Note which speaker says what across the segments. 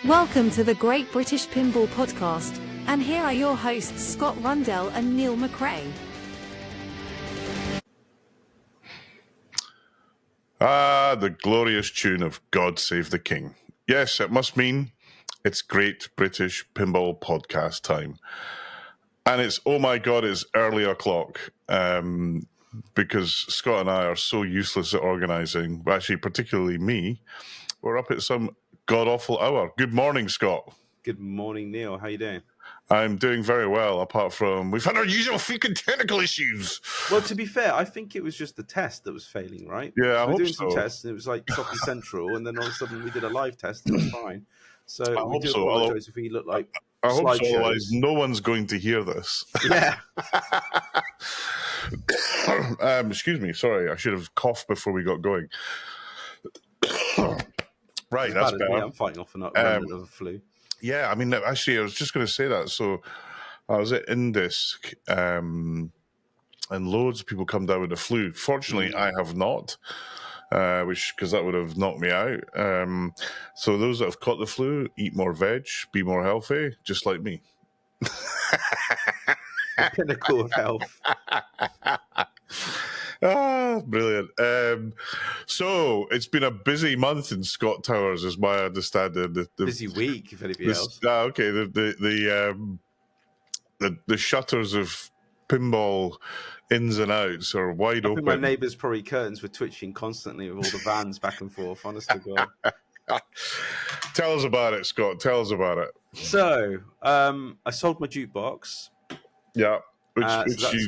Speaker 1: Welcome to the Great British Pinball Podcast, and here are your hosts Scott Rundle and Neil McRae.
Speaker 2: Ah, the glorious tune of God Save the King. Yes, it must mean it's Great British Pinball Podcast time. And it's, oh my God, it's early o'clock, because Scott and I are so useless at organising, actually particularly me. We're up at some god-awful hour. Good morning, Scott.
Speaker 3: Good morning, Neil. How you doing?
Speaker 2: I'm doing very well, apart from we've had our usual freaking technical issues.
Speaker 3: Well, to be fair, I think it was just the test that was failing, right?
Speaker 2: Yeah,
Speaker 3: we were doing
Speaker 2: so.
Speaker 3: some tests, and it was like Choppy Central, and then all of a sudden we did a live test, and it was fine. So
Speaker 2: I
Speaker 3: we
Speaker 2: hope
Speaker 3: do
Speaker 2: so.
Speaker 3: apologise if we look like
Speaker 2: I hope so,
Speaker 3: slideshows.
Speaker 2: otherwise no one's going to hear this.
Speaker 3: Yeah.
Speaker 2: Excuse me, sorry, I should have coughed before we got going. Right, that's better.
Speaker 3: I'm fighting off a remnant of a flu.
Speaker 2: Yeah, I mean, actually, I was just going to say that. So I was at Indisc, and loads of people come down with the flu. Fortunately, I have not, because that would have knocked me out. So those that have caught the flu, eat more veg, be more healthy, just like me.
Speaker 3: The pinnacle of health.
Speaker 2: Ah, brilliant. So it's been a busy month in Scott Towers, is my understanding.
Speaker 3: Busy week, if anything else.
Speaker 2: Okay, the shutters of pinball ins and outs are wide
Speaker 3: I
Speaker 2: open.
Speaker 3: think my neighbours' probably curtains were twitching constantly with all the vans back and forth, honest to God.
Speaker 2: Tell us about it, Scott. Tell us about it.
Speaker 3: So, I sold my jukebox.
Speaker 2: Yeah.
Speaker 3: So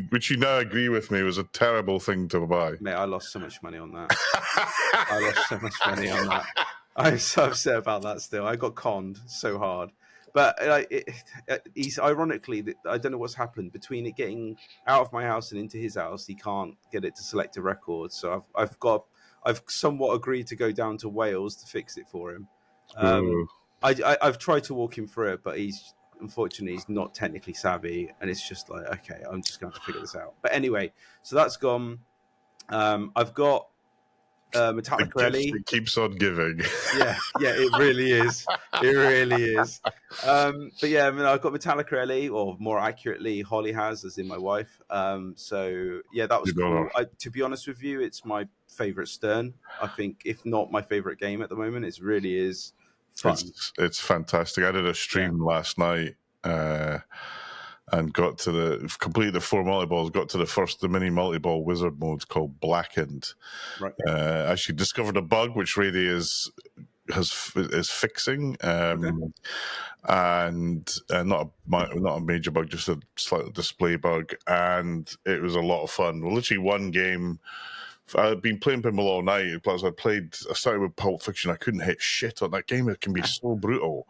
Speaker 2: Which you now agree with me was a terrible thing to buy.
Speaker 3: Mate, I lost so much money on that. I lost so much money on that. I'm so upset about that still. I got conned so hard. But he's ironically, I don't know what's happened between it getting out of my house and into his house. He can't get it to select a record. So I've somewhat agreed to go down to Wales to fix it for him. I've tried to walk him through it, but unfortunately, he's not technically savvy, and it's just like, okay, I'm just going to have to figure this out. But anyway, so that's gone. I've got Metallica.
Speaker 2: It keeps on giving.
Speaker 3: Yeah, it really is. It really is. But yeah, I mean, I've got Metallica Ellie, or more accurately, Holly has, as in my wife. So yeah, that was cool. To be honest with you, it's my favorite Stern. I think, if not my favorite game at the moment, it really is. Fun.
Speaker 2: It's fantastic. I did a stream last night and completed the 4 multi-balls, got to the mini multi-ball wizard mode called Blackened. Right. Actually discovered a bug which really is fixing, and not a major bug, just a slight display bug, and it was a lot of fun. Well, literally one game. I've been playing pinball all night. Plus, I started with Pulp Fiction. I couldn't hit shit on that game. It can be so brutal.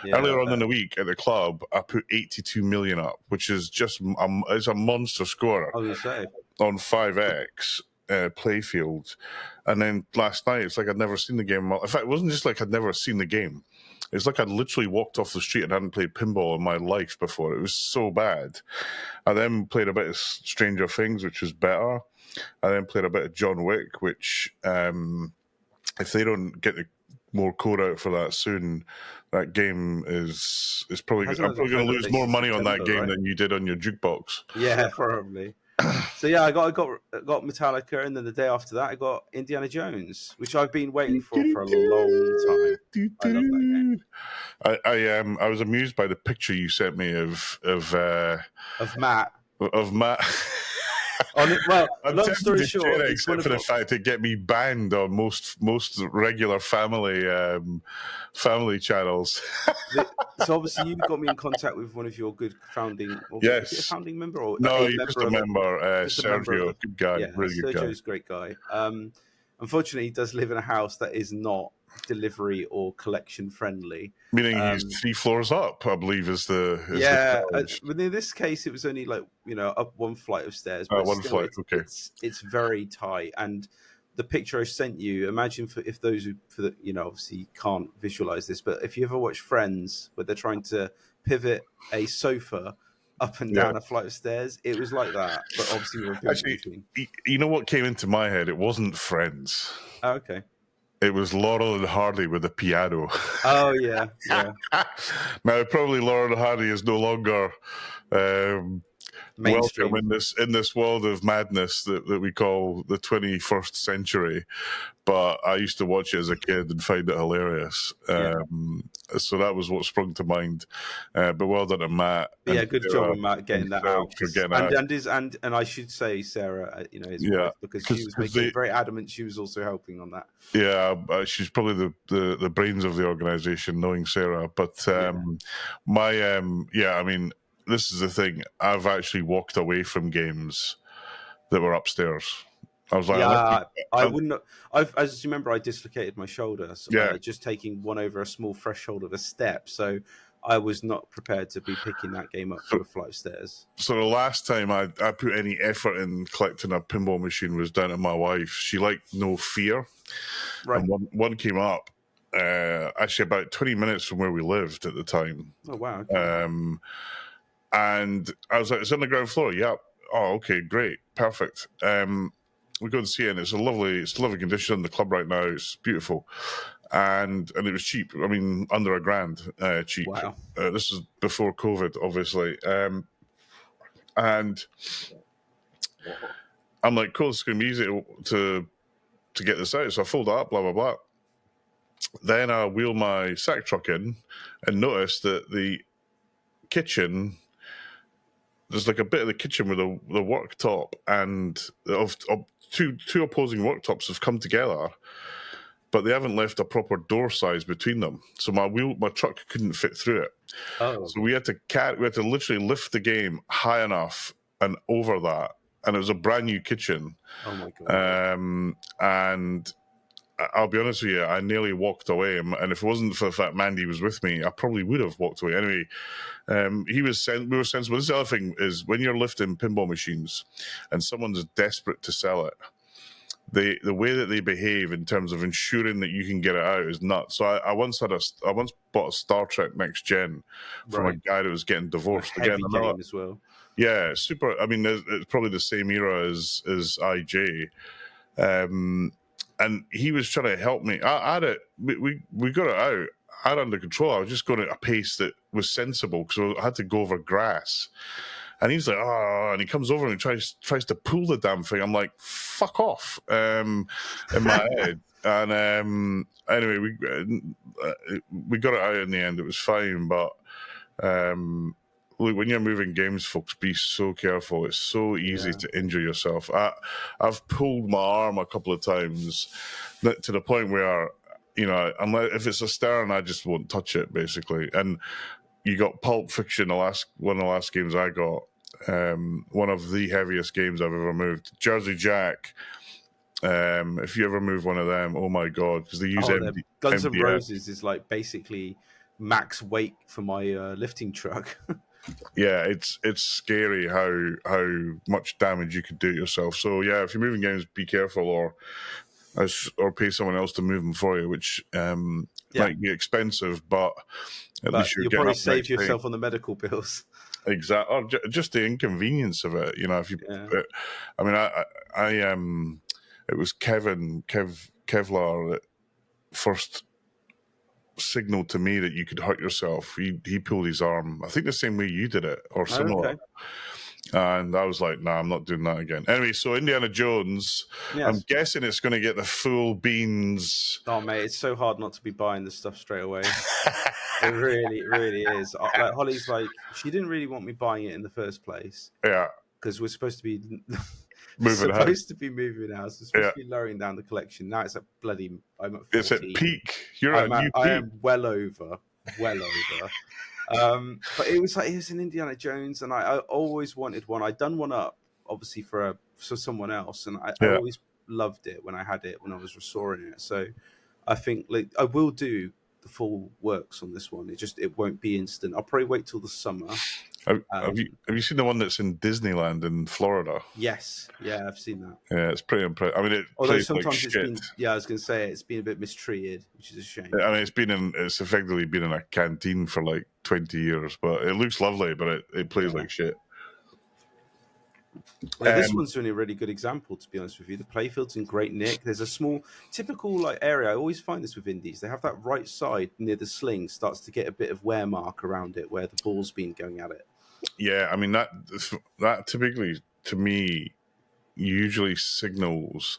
Speaker 2: Yeah, earlier on in the week at the club, I put 82 million up, which is just it's a monster score on 5X playfield. And then last night, it's like I'd never seen the game. In fact, it wasn't just like I'd never seen the game. It's like I'd literally walked off the street and hadn't played pinball in my life before. It was so bad. I then played a bit of Stranger Things, which was better. I then played a bit of John Wick, which, if they don't get more code out for that soon, that game is probably. I'm probably going to lose more money on that game than you did on your jukebox.
Speaker 3: Yeah, probably. So yeah, I got Metallica, and then the day after that, I got Indiana Jones, which I've been waiting for a long time. I love that game.
Speaker 2: I was amused by the picture you sent me of
Speaker 3: Matt.
Speaker 2: Of Matt.
Speaker 3: Well, long story short,
Speaker 2: except for the fact it get me banned on most regular family channels.
Speaker 3: So obviously you got me in contact with one of your good founding.
Speaker 2: Yes,
Speaker 3: is it a founding member or
Speaker 2: no? You're just a member, Sergio, good guy, really good guy.
Speaker 3: Sergio's a great guy. Unfortunately, he does live in a house that is not delivery or collection friendly.
Speaker 2: Meaning he's 3 floors up, I believe, is the
Speaker 3: but in this case, it was only like up one flight of stairs. But
Speaker 2: one flight, okay.
Speaker 3: It's very tight, and the picture I sent you. Imagine if those who obviously can't visualize this, but if you ever watch Friends, where they're trying to pivot a sofa up and down a flight of stairs, it was like that. But obviously,
Speaker 2: actually, you know what came into my head? It wasn't Friends.
Speaker 3: Oh, okay.
Speaker 2: It was Laurel and Hardy with a piano.
Speaker 3: Oh yeah.
Speaker 2: Now, probably Laurel and Hardy is no longer welcome
Speaker 3: Mainstream.
Speaker 2: in this world of madness that we call the 21st century. But I used to watch it as a kid and find it hilarious. So that was what sprung to mind. But well done to Matt.
Speaker 3: Yeah, good job on Matt getting that out. And I should say Sarah, his wife, because she was making it very adamant. She was also helping on that.
Speaker 2: Yeah, she's probably the brains of the organisation, knowing Sarah. But I mean, this is the thing. I've actually walked away from games that were upstairs. I was like,
Speaker 3: I wouldn't. As you remember, I dislocated my shoulder. So, just taking one over a small threshold of a step. So I was not prepared to be picking that game up for a flight of stairs.
Speaker 2: So the last time I put any effort in collecting a pinball machine was down to my wife. She liked No Fear.
Speaker 3: Right.
Speaker 2: And one came up, actually about 20 minutes from where we lived at the time.
Speaker 3: Oh, wow. Okay.
Speaker 2: And I was like, it's on the ground floor. Yep. Oh, okay, great. Perfect. We go and see it, and it's a lovely condition in the club right now. It's beautiful. And it was cheap. I mean, under $1,000 cheap.
Speaker 3: Wow.
Speaker 2: This is before COVID, obviously. And I'm like, cool, it's going to be easy to get this out. So I fold it up, blah, blah, blah. Then I wheel my sack truck in and notice that the kitchen, there's like a bit of the kitchen where the worktop and of two opposing worktops have come together, but they haven't left a proper door size between them. So my truck couldn't fit through it.
Speaker 3: Oh.
Speaker 2: So we had to literally lift the game high enough and over that, and it was a brand new kitchen.
Speaker 3: Oh my god.
Speaker 2: And I'll be honest with you, I nearly walked away, and if it wasn't for the fact Mandy was with me, I probably would have walked away. Anyway, we were sensible. This is the other thing, is when you're lifting pinball machines and someone's desperate to sell it, the way that they behave in terms of ensuring that you can get it out is nuts. So I once bought a Star Trek Next Gen from a guy that was getting divorced.
Speaker 3: Heavy game as well.
Speaker 2: Yeah, super. I mean, it's probably the same era as IJ. And he was trying to help me. I had it. We got it out. I had it under control. I was just going at a pace that was sensible because I had to go over grass. And he's like, oh, and he comes over and tries to pull the damn thing. I'm like, fuck off, in my head. And anyway, we got it out in the end. It was fine, but look, when you're moving games, folks, be so careful. It's so easy to injure yourself. I've pulled my arm a couple of times to the point where, unless if it's a stern, I just won't touch it, basically. And you got Pulp Fiction, one of the last games I got, one of the heaviest games I've ever moved. Jersey Jack. If you ever move one of them, oh my god, because they use
Speaker 3: Guns N' Roses is like basically max weight for my lifting truck.
Speaker 2: Yeah, it's scary how much damage you could do yourself. So yeah, if you're moving games, be careful, or pay someone else to move them for you, which might be expensive, but at least you'll
Speaker 3: probably save yourself on the medical bills.
Speaker 2: Exactly, or just the inconvenience of it. If you, I mean, I it was Kevlar that first signaled to me that you could hurt yourself. He pulled his arm, I think the same way you did it or similar. Okay. And I was like, nah, I'm not doing that again. Anyway, so Indiana Jones, I'm guessing it's going to get the full beans.
Speaker 3: Oh mate, it's so hard not to be buying this stuff straight away. It really is. Like Holly's like, she didn't really want me buying it in the first place.
Speaker 2: Yeah,
Speaker 3: because we're supposed to be
Speaker 2: moving house.
Speaker 3: We're supposed to be lowering down the collection. Now it's at bloody. I'm at 14.
Speaker 2: It's at peak. You're at new peak.
Speaker 3: I am well over. But it was an Indiana Jones, and I always wanted one. I'd done one up, obviously for someone else, and I always loved it when I had it when I was restoring it. So I think I will do the full works on this one. It won't be instant. I'll probably wait till the summer.
Speaker 2: Have you seen the one that's in Disneyland in Florida?
Speaker 3: Yes, yeah, I've seen that.
Speaker 2: Yeah, it's pretty impressive. I mean,
Speaker 3: although sometimes
Speaker 2: like
Speaker 3: it's been, I was going to say it's been a bit mistreated, which is a shame.
Speaker 2: I mean, it's effectively been in a canteen for like 20 years, but it looks lovely, but it plays like shit.
Speaker 3: Like, this one's really a really good example, to be honest with you. The playfield's in great nick. There's a small, typical like area. I always find this with indies. They have that right side near the sling starts to get a bit of wear mark around it where the ball's been going at it.
Speaker 2: Yeah, I mean that typically to me usually signals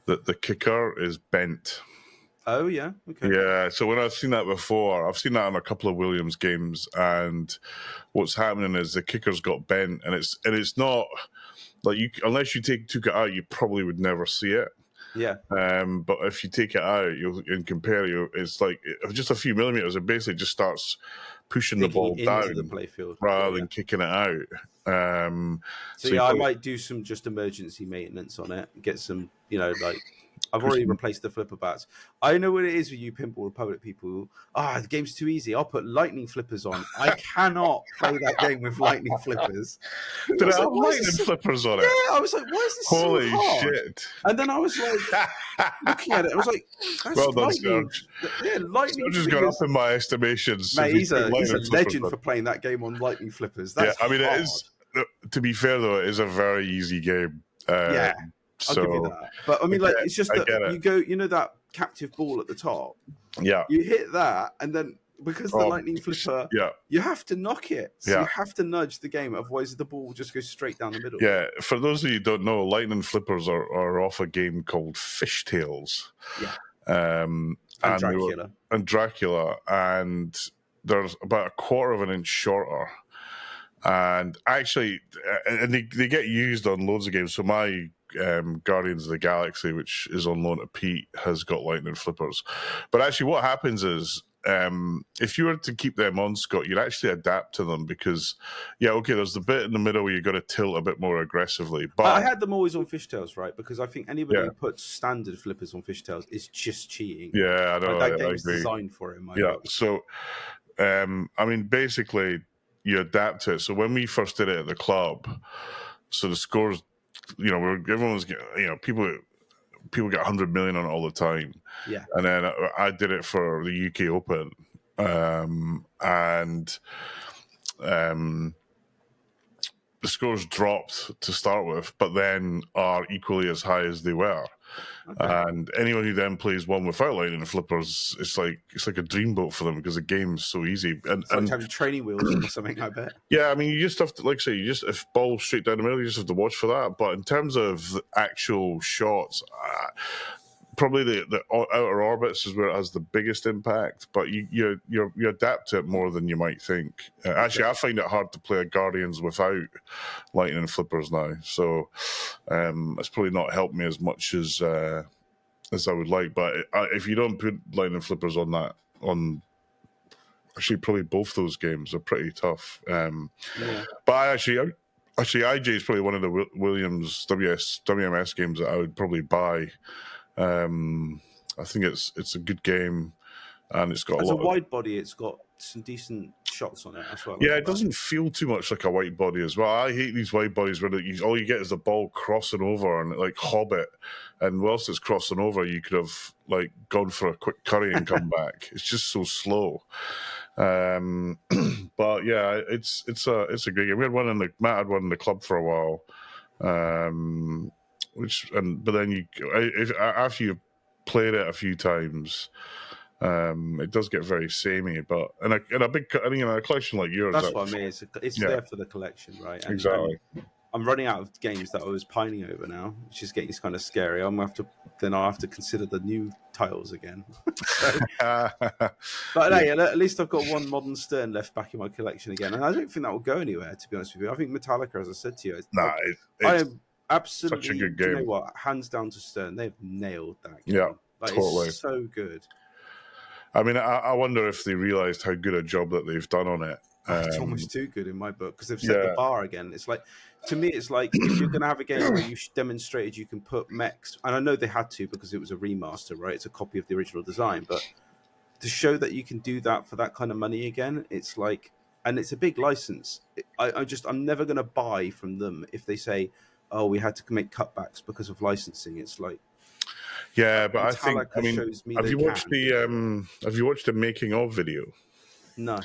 Speaker 2: that the kicker is bent.
Speaker 3: Oh yeah, okay.
Speaker 2: Yeah, so when I've seen that before, I've seen that on a couple of Williams games, and what's happening is the kicker's got bent, and it's not like unless you took it out, you probably would never see it.
Speaker 3: Yeah.
Speaker 2: But if you take it out, and compare it's like just a few millimeters. It basically just starts pushing the ball down
Speaker 3: into the playfield
Speaker 2: rather than kicking it out.
Speaker 3: So yeah, I might do some just emergency maintenance on it. Get some, like I've already replaced the flipper bats. I know what it is with you Pinball Republic people. The game's too easy. I'll put lightning flippers on. I cannot play that game with lightning flippers.
Speaker 2: Did it have lightning flippers on it?
Speaker 3: Yeah, I was like, why is this
Speaker 2: Holy
Speaker 3: so hard?
Speaker 2: shit.
Speaker 3: And then I was like, looking at it, I was like, that's
Speaker 2: well done,
Speaker 3: lightning. Yeah, lightning
Speaker 2: just got up in my estimations.
Speaker 3: Mate, he's a legend for playing that game on lightning flippers. That's
Speaker 2: I mean,
Speaker 3: hard.
Speaker 2: it is, to be fair though, it is a very easy game.
Speaker 3: Yeah.
Speaker 2: So,
Speaker 3: I'll give you that. But I mean, it's just that you go, that captive ball at the top.
Speaker 2: Yeah.
Speaker 3: You hit that, and then because the lightning flipper, you have to knock it. So you have to nudge the game, otherwise the ball will just go straight down the middle.
Speaker 2: Yeah. For those of you who don't know, lightning flippers are off a game called Fishtails.
Speaker 3: Yeah. And Dracula.
Speaker 2: And there's about a quarter of an inch shorter. And actually, and they get used on loads of games. So my Guardians of the Galaxy, which is on loan to Pete, has got lightning flippers. But actually what happens is, if you were to keep them on, Scott, you'd actually adapt to them because, there's the bit in the middle where you've got to tilt a bit more aggressively. But
Speaker 3: I had them always on Fishtails, right? Because I think anybody who puts standard flippers on Fishtails is just cheating.
Speaker 2: Yeah, I know.
Speaker 3: That game's designed for it.
Speaker 2: So, I mean, basically, you adapt to it. So when we first did it at the club, so the scores, everyone's, people get 100 million on it all the time.
Speaker 3: Yeah.
Speaker 2: And then I did it for the UK Open. And the scores dropped to start with, but then are equally as high as they were. Okay. And anyone who then plays one without lightning flippers, it's like a dreamboat for them because the game's so easy. And
Speaker 3: it's like having training wheels or something, I bet.
Speaker 2: Yeah, I mean, you just have to, like I say, if ball straight down the middle, you just have to watch for that. But in terms of the actual shots, probably the outer orbits is where it has the biggest impact. But you adapt to it more than you might think. Actually, I find it hard to play Guardians without lightning flippers now. So it's probably not helped me as much as I would like. But if you don't put lightning flippers on actually probably both those games are pretty tough. But IJ is probably one of the Williams WMS games that I would probably buy. I think it's a good game, and it's got
Speaker 3: a wide body. It's got some decent shots on it. That's what
Speaker 2: it doesn't feel too much like a wide body as well. I hate these wide bodies where all you get is the ball crossing over and like Hobbit, and whilst it's crossing over, you could have like gone for a quick curry and come back. It's just so slow. But yeah, it's a great game. Matt had one in the club for a while. But then after you've played it a few times, it does get very samey. But in a collection like yours,
Speaker 3: that's what I mean. It's there for the collection, right? And,
Speaker 2: exactly.
Speaker 3: I'm running out of games that I was pining over now, which is getting kind of scary. I'll have to consider the new titles again. But hey, at least I've got one modern Stern left back in my collection again, and I don't think that will go anywhere. To be honest with you, I think Metallica, as I said to you, I am absolutely
Speaker 2: such a good game.
Speaker 3: You know what? Hands down to Stern, they've nailed that game.
Speaker 2: Yeah, totally.
Speaker 3: It's so good.
Speaker 2: I mean, I wonder if they realised how good a job that they've done on it.
Speaker 3: It's almost too good in my book because they've set the bar again. It's like, to me, it's like if you're going to have a game where you demonstrated you can put mechs, and I know they had to because it was a remaster, right? It's a copy of the original design, but to show that you can do that for that kind of money again, it's like, and it's a big license. I'm never going to buy from them if they say, "Oh, we had to make cutbacks because of licensing." It's like,
Speaker 2: yeah, but
Speaker 3: Metallica
Speaker 2: I think, have you watched the making of video?
Speaker 3: No.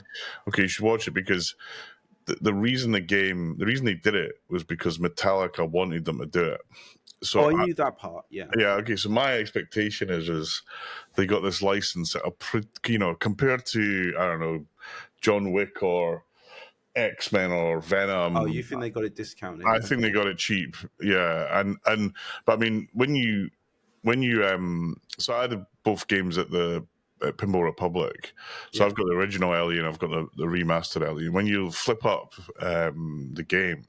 Speaker 2: Okay, you should watch it because the reason they did it was because Metallica wanted them to do it. So
Speaker 3: I knew that part. Yeah.
Speaker 2: Yeah, okay. So my expectation is they got this license at compared to, I don't know, John Wick or X-Men or Venom.
Speaker 3: Oh, you think they got it discounted?
Speaker 2: I think they got it cheap. Yeah, but I mean, when you so I had both games at Pinball Republic. So I've got the original Ellie and I've got the remastered Ellie. And when you flip up the game,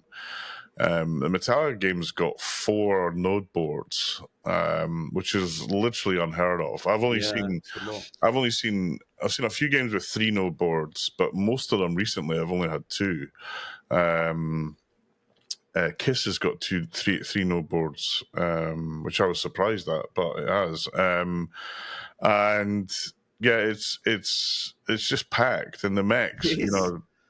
Speaker 2: the Metallica game's got 4 node boards, which is literally unheard of. I've seen a few games with 3 node boards, but most of them recently I've only had 2. Kiss has got three node boards, which I was surprised at, but it has. And yeah, it's just packed, and the mechs,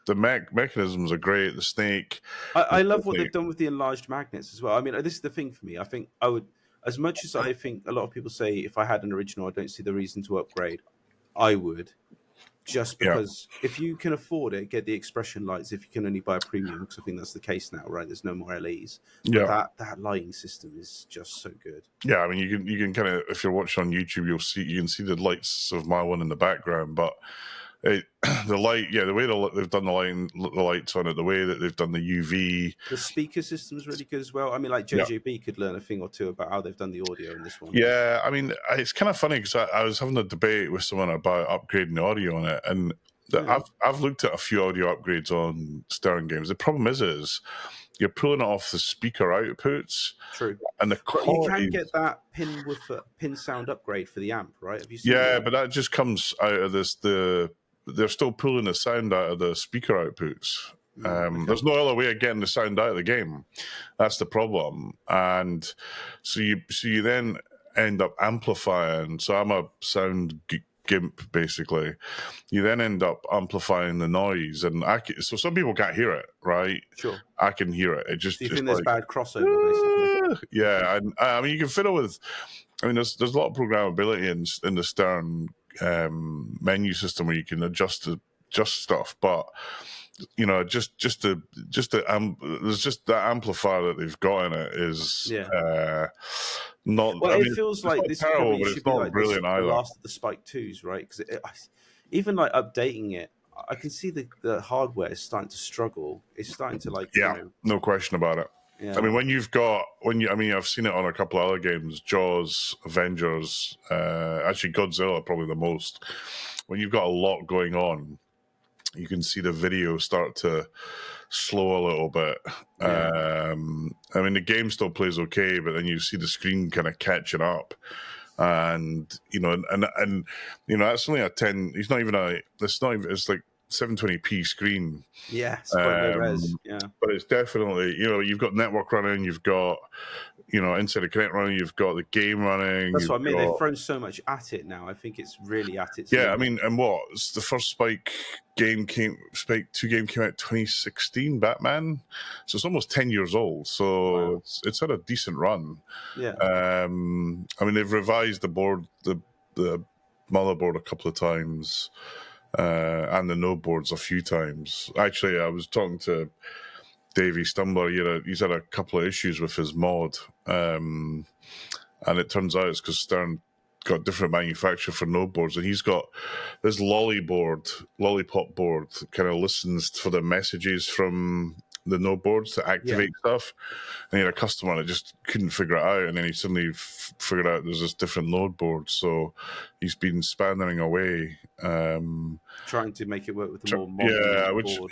Speaker 2: the mechanisms are great. The snake.
Speaker 3: I love what they've done with the enlarged magnets as well. I mean, this is the thing for me. I think I would, as much as I think a lot of people say, if I had an original, I don't see the reason to upgrade. I would, just because if you can afford it, get the expression lights. If you can only buy a premium, because I think that's the case now, right? There's no more LEs.
Speaker 2: Yeah,
Speaker 3: that lighting system is just so good.
Speaker 2: Yeah, I mean, you can kind of, if you're watching on YouTube, you can see the lights of my one in the background, but. The light, the way they've done the lights on it, the way that they've done the UV.
Speaker 3: The speaker system's really good as well. I mean, like JJB could learn a thing or two about how they've done the audio in this one.
Speaker 2: Yeah, I mean, it's kind of funny because I was having a debate with someone about upgrading the audio on it, and I've looked at a few audio upgrades on Stern games. The problem is you're pulling it off the speaker outputs.
Speaker 3: True.
Speaker 2: And the quality...
Speaker 3: You can get that pin sound upgrade for the amp, right? Have you seen
Speaker 2: that? But that just comes out of they're still pulling the sound out of the speaker outputs. There's no other way of getting the sound out of the game. That's the problem. And so you then end up amplifying. So I'm a sound gimp, basically. You then end up amplifying the noise, and so some people can't hear it, right?
Speaker 3: Sure.
Speaker 2: I can hear it. It just.
Speaker 3: Do you think there's bad crossover, basically?
Speaker 2: Yeah, and I mean, you can fiddle with. I mean, there's a lot of programmability in the Stern menu system where you can adjust stuff, but there's just that amplifier that they've got in it is not.
Speaker 3: Well,
Speaker 2: I mean,
Speaker 3: it feels like this
Speaker 2: terrible, but
Speaker 3: should
Speaker 2: it's
Speaker 3: be
Speaker 2: not
Speaker 3: like
Speaker 2: brilliant
Speaker 3: the
Speaker 2: either.
Speaker 3: last of the Spike 2s, right? Because even like updating it, I can see the hardware is starting to struggle. It's starting to
Speaker 2: no question about it. Yeah. I mean, I've seen it on a couple of other games, Jaws, Avengers, actually Godzilla, probably the most. When you've got a lot going on, you can see the video start to slow a little bit. I mean, the game still plays okay, but then you see the screen kind of catching up. And that's only a 10. It's like 720p screen.
Speaker 3: Yeah, it's quite low res. Yeah,
Speaker 2: but it's definitely you've got network running, you've got Inside the Connect running, you've got the game running.
Speaker 3: That's what I mean. They've thrown so much at it now. I think it's really at its.
Speaker 2: Yeah, I mean, and the first Spike 2 game came out 2016, Batman. So it's almost 10 years old. So it's had a decent run.
Speaker 3: Yeah.
Speaker 2: I mean, they've revised the board, the motherboard a couple of times. And the node boards a few times. Actually, I was talking to Davey Stumbler. He's had a couple of issues with his mod, and it turns out it's because Stern got different manufacturer for node boards, and he's got this lollipop board that kind of listens for the messages from the node boards to activate stuff. And he had a customer that just couldn't figure it out, and then he suddenly figured out there's this different node board. So he's been spannering away,
Speaker 3: trying to make it work with the more modern board.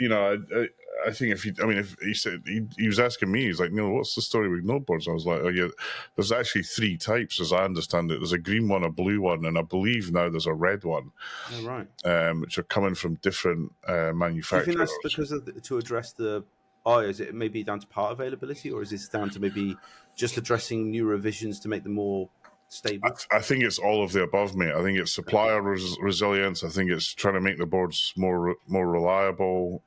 Speaker 2: I think if he said he was asking me, he's like, Neil, what's the story with node boards? I was like, there's actually 3 types as I understand it. There's a green one, a blue one, and I believe now there's a red one.
Speaker 3: Oh, right.
Speaker 2: Which are coming from different manufacturers.
Speaker 3: Do you think that's because to address the is it maybe down to part availability, or is this down to maybe just addressing new revisions to make them more stable?
Speaker 2: I think it's all of the above, mate. I think it's supplier resilience. I think it's trying to make the boards more reliable,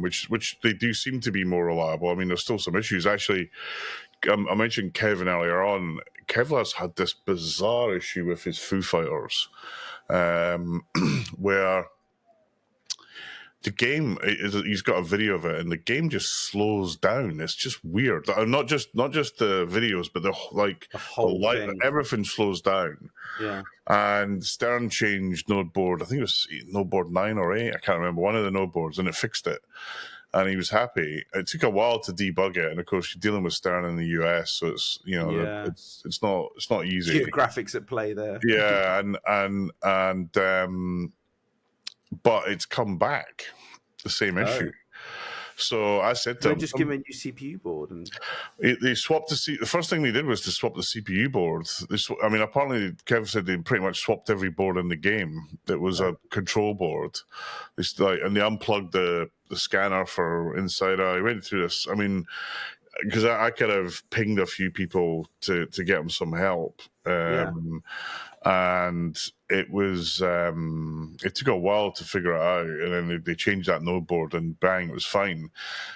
Speaker 2: which they do seem to be more reliable. I mean, there's still some issues. Actually, I mentioned Kevin earlier on. Kevlar's had this bizarre issue with his Foo Fighters, where the game he's got a video of it, and the game just slows down. It's just weird. Not just the videos, but the
Speaker 3: whole thing.
Speaker 2: Everything slows down.
Speaker 3: Yeah.
Speaker 2: And Stern changed node board. I think it was node board 9 or 8. I can't remember, one of the node boards, and it fixed it. And he was happy. It took a while to debug it, and of course you're dealing with Stern in the US, so it's it's not easy.
Speaker 3: Graphics at play there.
Speaker 2: Yeah, and but it's come back, the same issue. So I said to
Speaker 3: them, just give me a new CPU board, and
Speaker 2: they swapped the first thing they did was to swap the CPU board. Apparently Kev said they pretty much swapped every board in the game that was a control board. And they unplugged the scanner for inside. I went through this. I mean, because I could have pinged a few people to get them some help. And it was it took a while to figure it out, and then they changed that node board, and bang, it was fine.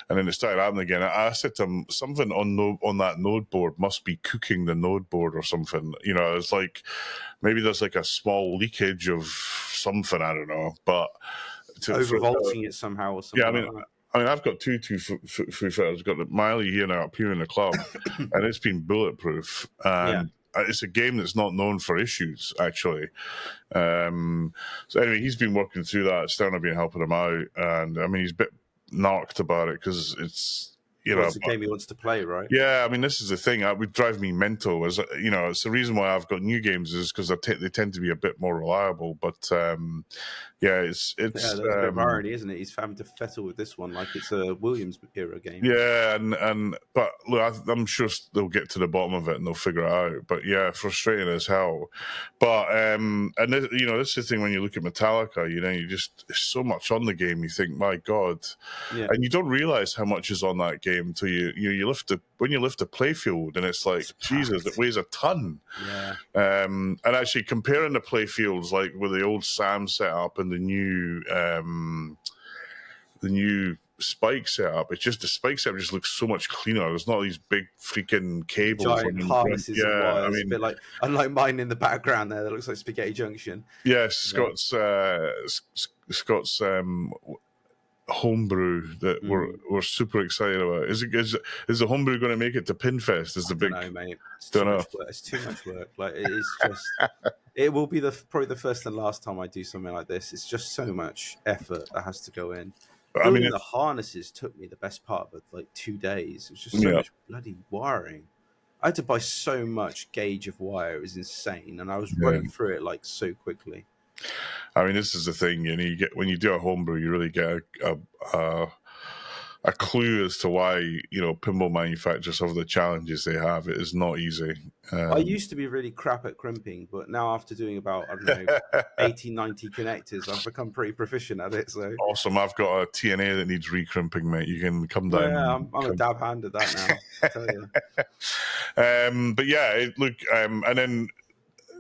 Speaker 2: And then it started happening again. I said to them, something on that node board must be cooking the node board or something. It's like maybe there's like a small leakage of something, I don't know, but
Speaker 3: overvolting it somehow or something.
Speaker 2: Yeah, I mean, I've got two fitters. I've got the Miley here now up here in the club, and it's been bulletproof. It's a game that's not known for issues, actually. So anyway, he's been working through that. Stern have been helping him out, and I mean, he's a bit narked about it because it's
Speaker 3: it's a game he wants to play, right?
Speaker 2: Yeah, I mean, this is the thing. It would drive me mental. It's the reason why I've got new games is because they tend to be a bit more reliable. But it's
Speaker 3: there's a bit of irony, isn't it? He's having to fettle with this one like it's a Williams era game.
Speaker 2: Yeah, but look, I'm sure they'll get to the bottom of it and they'll figure it out. But yeah, frustrating as hell. But this is the thing when you look at Metallica. You just there's so much on the game. You think, my God, and you don't realize how much is on that game until you lift the playfield, and it's like, Jesus, it weighs a ton.
Speaker 3: Yeah.
Speaker 2: And actually comparing the playfields like with the old SAM setup and the new spike setup, it's just the spike setup just looks so much cleaner. There's not these big freaking cables,
Speaker 3: giant harnesses. Yeah, a bit like unlike mine in the background there that looks like Spaghetti Junction.
Speaker 2: Yes, Scott's Homebrew that we're super excited about. Is the Homebrew going to make it to Pinfest? Is the big?
Speaker 3: I don't know, mate. It's too much work. Like, it is just. It will be probably the first and last time I do something like this. It's just so much effort that has to go in. Building the harnesses took me the best part of like 2 days. It was just so much bloody wiring. I had to buy so much gauge of wire. It was insane, and I was running through it like so quickly.
Speaker 2: I mean, this is the thing. When you do a homebrew, you really get a clue as to why pinball manufacturers have the challenges they have. It is not easy.
Speaker 3: I used to be really crap at crimping, but now after doing about 80, 90 connectors, I've become pretty proficient at it. So
Speaker 2: awesome! I've got a TNA that needs recrimping, mate. You can come down.
Speaker 3: Yeah, I'm a dab hand at that now. I tell you.
Speaker 2: But yeah, and then.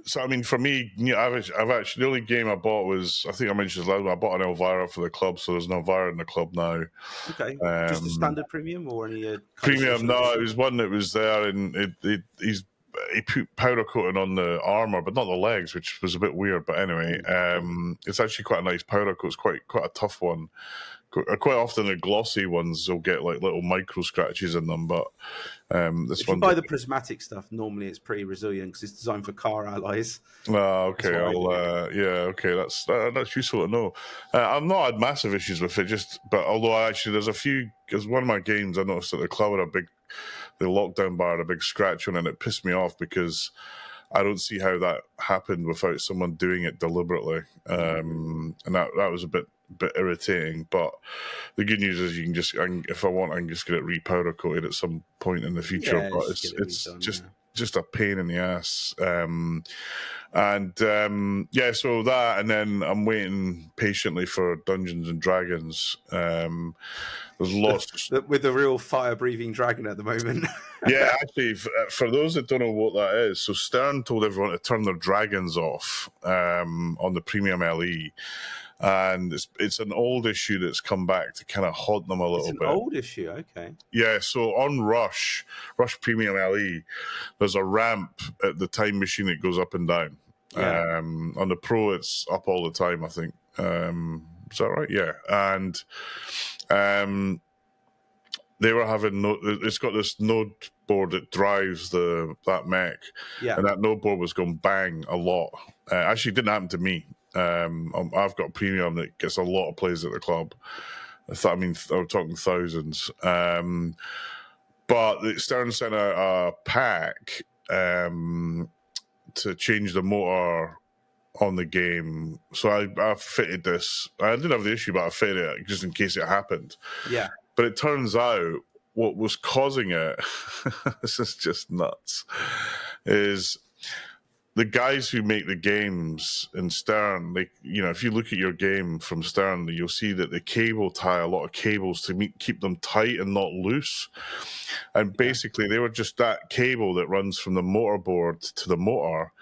Speaker 2: So I mean, for me, I've actually the only game I bought was, I think I mentioned this last. I bought an Elvira for the club, so there's an Elvira in the club now.
Speaker 3: Okay, just a standard premium or any
Speaker 2: premium? No, it was one that was there, and he put powder coating on the armor, but not the legs, which was a bit weird. But anyway, it's actually quite a nice powder coat. It's quite a tough one. Quite often the glossy ones will get like little micro scratches in them, but this one.
Speaker 3: If you buy the prismatic stuff, normally it's pretty resilient because it's designed for car alloys.
Speaker 2: Oh, okay. Okay. That's useful to know. I've not had massive issues with it, but although there's a few, because one of my games I noticed that the club had the lockdown bar had a big scratch on it, and it pissed me off because I don't see how that happened without someone doing it deliberately, and that was a bit irritating. But the good news is if I want, I can just get it repowder coated at some point in the future.
Speaker 3: Yeah,
Speaker 2: but it's just a pain in the ass. So that, and then I'm waiting patiently for Dungeons and Dragons. There's lots
Speaker 3: with the real fire-breathing dragon at the moment.
Speaker 2: Yeah, actually, for those that don't know what that is, so Stern told everyone to turn their dragons off on the Premium LE. And it's an old issue that's come back to kind of haunt them a little bit.
Speaker 3: It's an old issue, okay.
Speaker 2: Yeah, so on Rush Premium LE, there's a ramp at the time machine that goes up and down. Yeah. On the Pro, it's up all the time, I think. Is that right? Yeah. And they were having it's got this node board that drives that mech, and that node board was going bang a lot. Actually, it didn't happen to me. I've got a premium that gets a lot of plays at the club. I mean, I'm talking thousands. But Stern sent out a pack to change the motor on the game. So I fitted this. I didn't have the issue, but I fitted it just in case it happened.
Speaker 3: Yeah.
Speaker 2: But it turns out what was causing it, this is just nuts, is the guys who make the games in Stern, if you look at your game from Stern, you'll see that they cable tie a lot of cables to keep them tight and not loose. And basically, they were just that cable that runs from the motor board to the motor.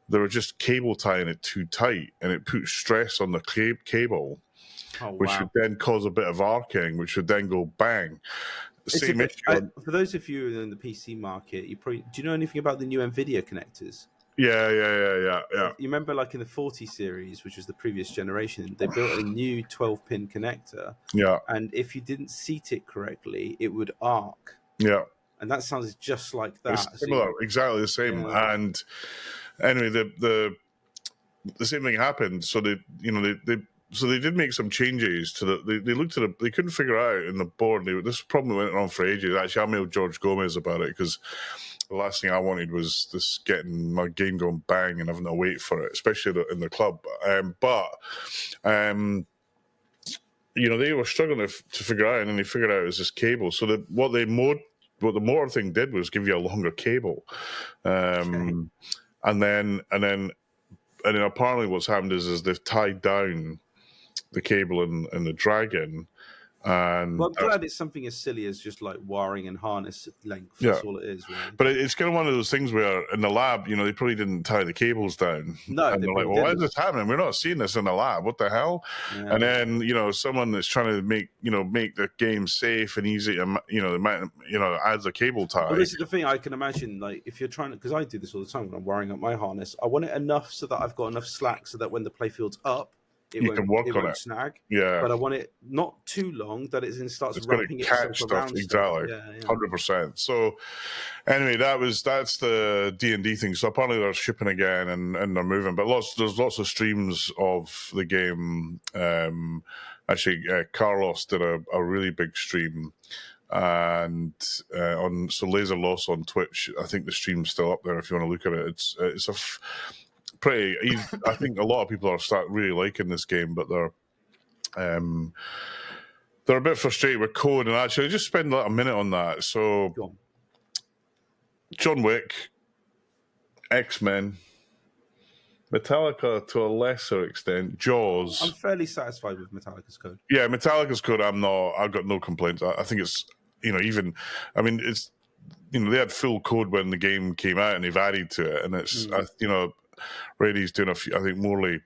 Speaker 2: They were just cable tying it too tight, and it put stress on the cable, which would then cause a bit of arcing, which would then go bang.
Speaker 3: For those of you in the PC market, do you know anything about the new NVIDIA connectors?
Speaker 2: Yeah.
Speaker 3: You remember, like in the 40 series, which was the previous generation, they built a new 12-pin connector.
Speaker 2: Yeah.
Speaker 3: And if you didn't seat it correctly, it would arc.
Speaker 2: Yeah.
Speaker 3: And that sounds just like that.
Speaker 2: It's similar, exactly the same. Yeah. And anyway, the same thing happened. So they did make some changes to they looked at they couldn't figure out in the board. This problem went on for ages. Actually, I mailed George Gomez about it because the last thing I wanted was this getting my game going bang and having to wait for it, especially in the club. They were struggling to figure out, and then they figured out it was this cable. So what the motor thing did was give you a longer cable, and then apparently what's happened is they've tied down the cable in the Dragon. And
Speaker 3: I'm glad it's something as silly as just like wiring and harness length. That's all it is, really.
Speaker 2: But it's kind of one of those things where in the lab, they probably didn't tie the cables down.
Speaker 3: No,
Speaker 2: and they're like, well, why is this happening? We're not seeing this in the lab. What the hell? Yeah. And then, someone that's trying to make the game safe and easy, adds a cable tie.
Speaker 3: Well, this is the thing. I can imagine, like, if you're trying to, because I do this all the time when I'm wiring up my harness, I want it enough so that I've got enough slack so that when the playfield's up,
Speaker 2: you can work on it.
Speaker 3: Snag.
Speaker 2: Yeah,
Speaker 3: but I want it not too long that it starts wrapping
Speaker 2: it catch stuff. Exactly, 100%. So anyway, that's the D&D thing. So apparently they're shipping again and they're moving, but there's lots of streams of the game. Actually, Carlos did a really big stream, and so Laser Loss on Twitch. I think the stream's still up there if you want to look at it. It's a pretty. I think a lot of people are really liking this game, but they're a bit frustrated with code. And actually, just spend a minute on that. So, John Wick, X-Men, Metallica to a lesser extent, Jaws.
Speaker 3: I'm fairly satisfied with Metallica's code.
Speaker 2: Yeah, Metallica's code. I've got no complaints. I think it's it's they had full code when the game came out, and they've added to it, and it's Reddy's doing a few. I think Morley,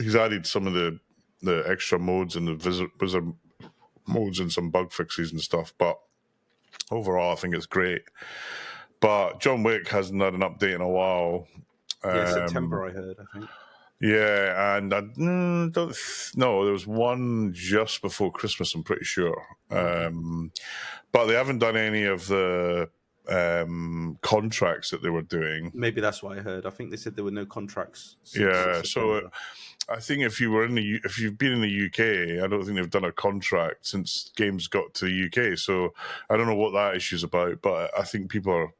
Speaker 2: he's added some of the extra modes and the wizard modes and some bug fixes and stuff. But overall, I think it's great. But John Wick hasn't had an update in a while.
Speaker 3: September, I heard. I think.
Speaker 2: Yeah, and I don't know. There was one just before Christmas, I'm pretty sure. But they haven't done any of the contracts that they were doing.
Speaker 3: Maybe that's what I heard. I think they said there were no contracts.
Speaker 2: So I think if you've been in the UK, I don't think they've done a contract since games got to the UK. So I don't know what that issue's about, but I think people are.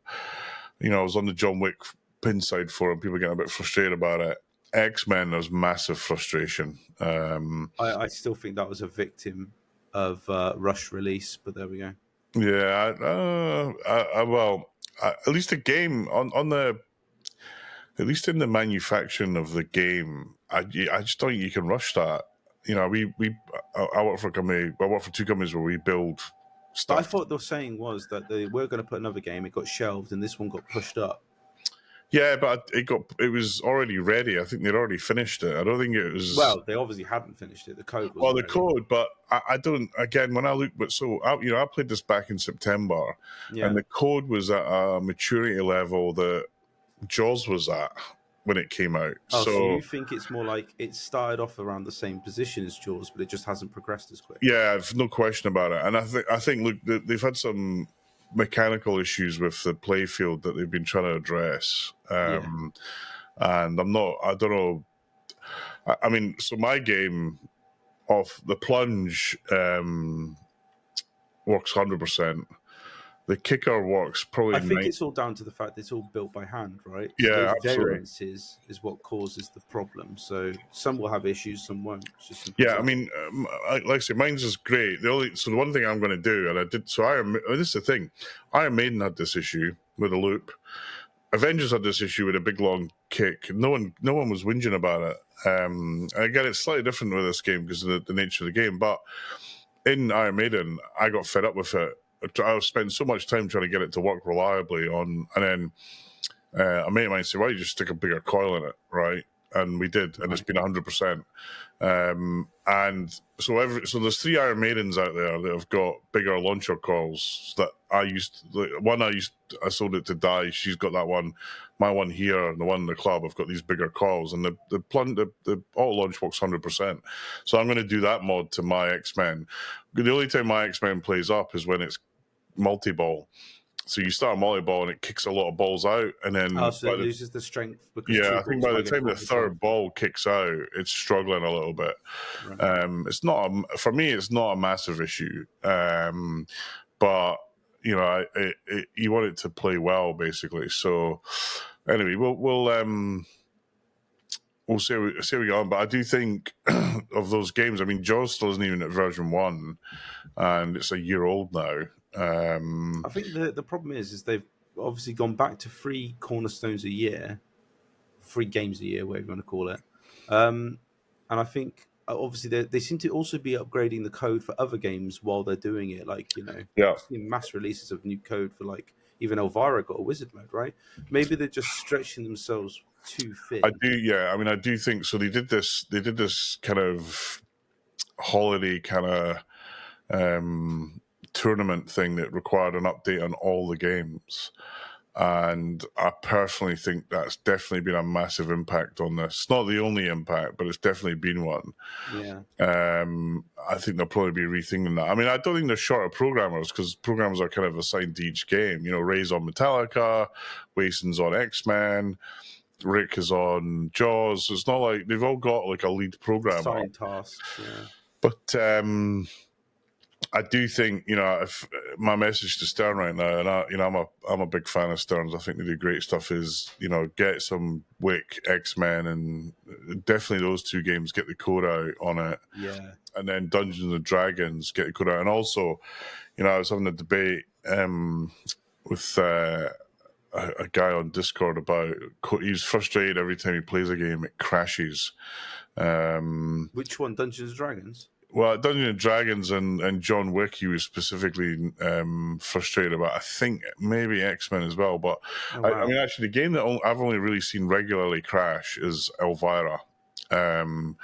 Speaker 2: I was on the John Wick Pinside forum. People are getting a bit frustrated about it. X-Men, there's massive frustration.
Speaker 3: I still think that was a victim of rush release, but there we go.
Speaker 2: Yeah, at least the game on the, at least in the manufacturing of the game, I just don't think you can rush that. I work for a company. I work for two companies where we build stuff.
Speaker 3: I thought the saying was that they were going to put another game. It got shelved, and this one got pushed up.
Speaker 2: Yeah, but it was already ready. I think they'd already finished it. I don't think it was.
Speaker 3: Well, they obviously hadn't finished it. The code was ready.
Speaker 2: Code, but I don't. Again, when I look, I played this back in September, and the code was at a maturity level that Jaws was at. when it came out.
Speaker 3: Oh, so
Speaker 2: So
Speaker 3: you think it's more like it started off around the same position as Jaws, but it just hasn't progressed as quick?
Speaker 2: yeah, I've no question about it. And I think look, they've had some mechanical issues with the playfield that they've been trying to address. And I don't know. I mean, so my game of the plunge works 100%. The kicker works probably.
Speaker 3: I think it's all down to the fact that it's all built by hand, right? So
Speaker 2: Yeah,
Speaker 3: those
Speaker 2: absolutely.
Speaker 3: variances is what causes the problem. So some will have issues, some won't. It's just simple
Speaker 2: Yeah,
Speaker 3: as
Speaker 2: I
Speaker 3: that.
Speaker 2: mean, like I say, mine's is great. The one thing I'm going to do, and I did. So this is the thing. Iron Maiden had this issue with a loop. Avengers had this issue with a big long kick. No one was whinging about it. Again, it's slightly different with this game because of the nature of the game. But in Iron Maiden, I got fed up with it. I spent so much time trying to get it to work reliably and then a mate of mine said, "Why don't you just stick a bigger coil in it, right?" And we did, and it's been 100%. And so there's 3 Iron Maidens out there that have got bigger launcher coils that I sold it to Di. She's got that one. My one here and the one in the club have got these bigger coils, and the auto launch works 100%. So I'm going to do that mod to my X-Men. The only time my X-Men plays up is when it's multi-ball. So you start a multi-ball and it kicks a lot of balls out, and then
Speaker 3: So it loses the strength because
Speaker 2: I think by the time the third ball kicks out, it's struggling a little bit.
Speaker 3: Right.
Speaker 2: It's not for me. It's not a massive issue, but you know, you want it to play well, basically. So anyway, we'll see how we go on. But I do think of those games. I mean, Jaws still isn't even at version 1, and it's a year old now.
Speaker 3: I think the problem is they've obviously gone back to 3 cornerstones a year, 3 games a year, whatever you want to call it. And I think obviously they seem to also be upgrading the code for other games while they're doing it. Like, you know,
Speaker 2: Yeah.
Speaker 3: I've seen mass releases of new code for like even Elvira got a wizard mode, right? Maybe they're just stretching themselves too thin.
Speaker 2: I do, yeah. I mean, I do think so. They did this kind of holiday kind of tournament thing that required an update on all the games, and I personally think that's definitely been a massive impact on this. It's not the only impact, but it's definitely been one.
Speaker 3: Yeah.
Speaker 2: I think they'll probably be rethinking that. I mean, I don't think they're short of programmers because programmers are kind of assigned to each game. You know, Ray's on Metallica, Wason's on X-Men, Rick is on Jaws. It's not like they've all got like a lead programmer.
Speaker 3: Side tasks, yeah.
Speaker 2: But I do think, you know, if my message to Stern right now, and I'm a big fan of Stern's. I think they do great stuff. Is, you know, get some Wick, X-Men, and definitely those 2 games. Get the code out on it,
Speaker 3: Yeah.
Speaker 2: and then Dungeons and Dragons, get the code out. And also, you know, I was having a debate with a guy on Discord about he's frustrated every time he plays a game, it crashes.
Speaker 3: Which one, Dungeons and Dragons?
Speaker 2: Well, Dungeons and Dragons and John Wick, he was specifically frustrated about. I think maybe X-Men as well. But I mean, actually, the game that I've only really seen regularly crash is Elvira, and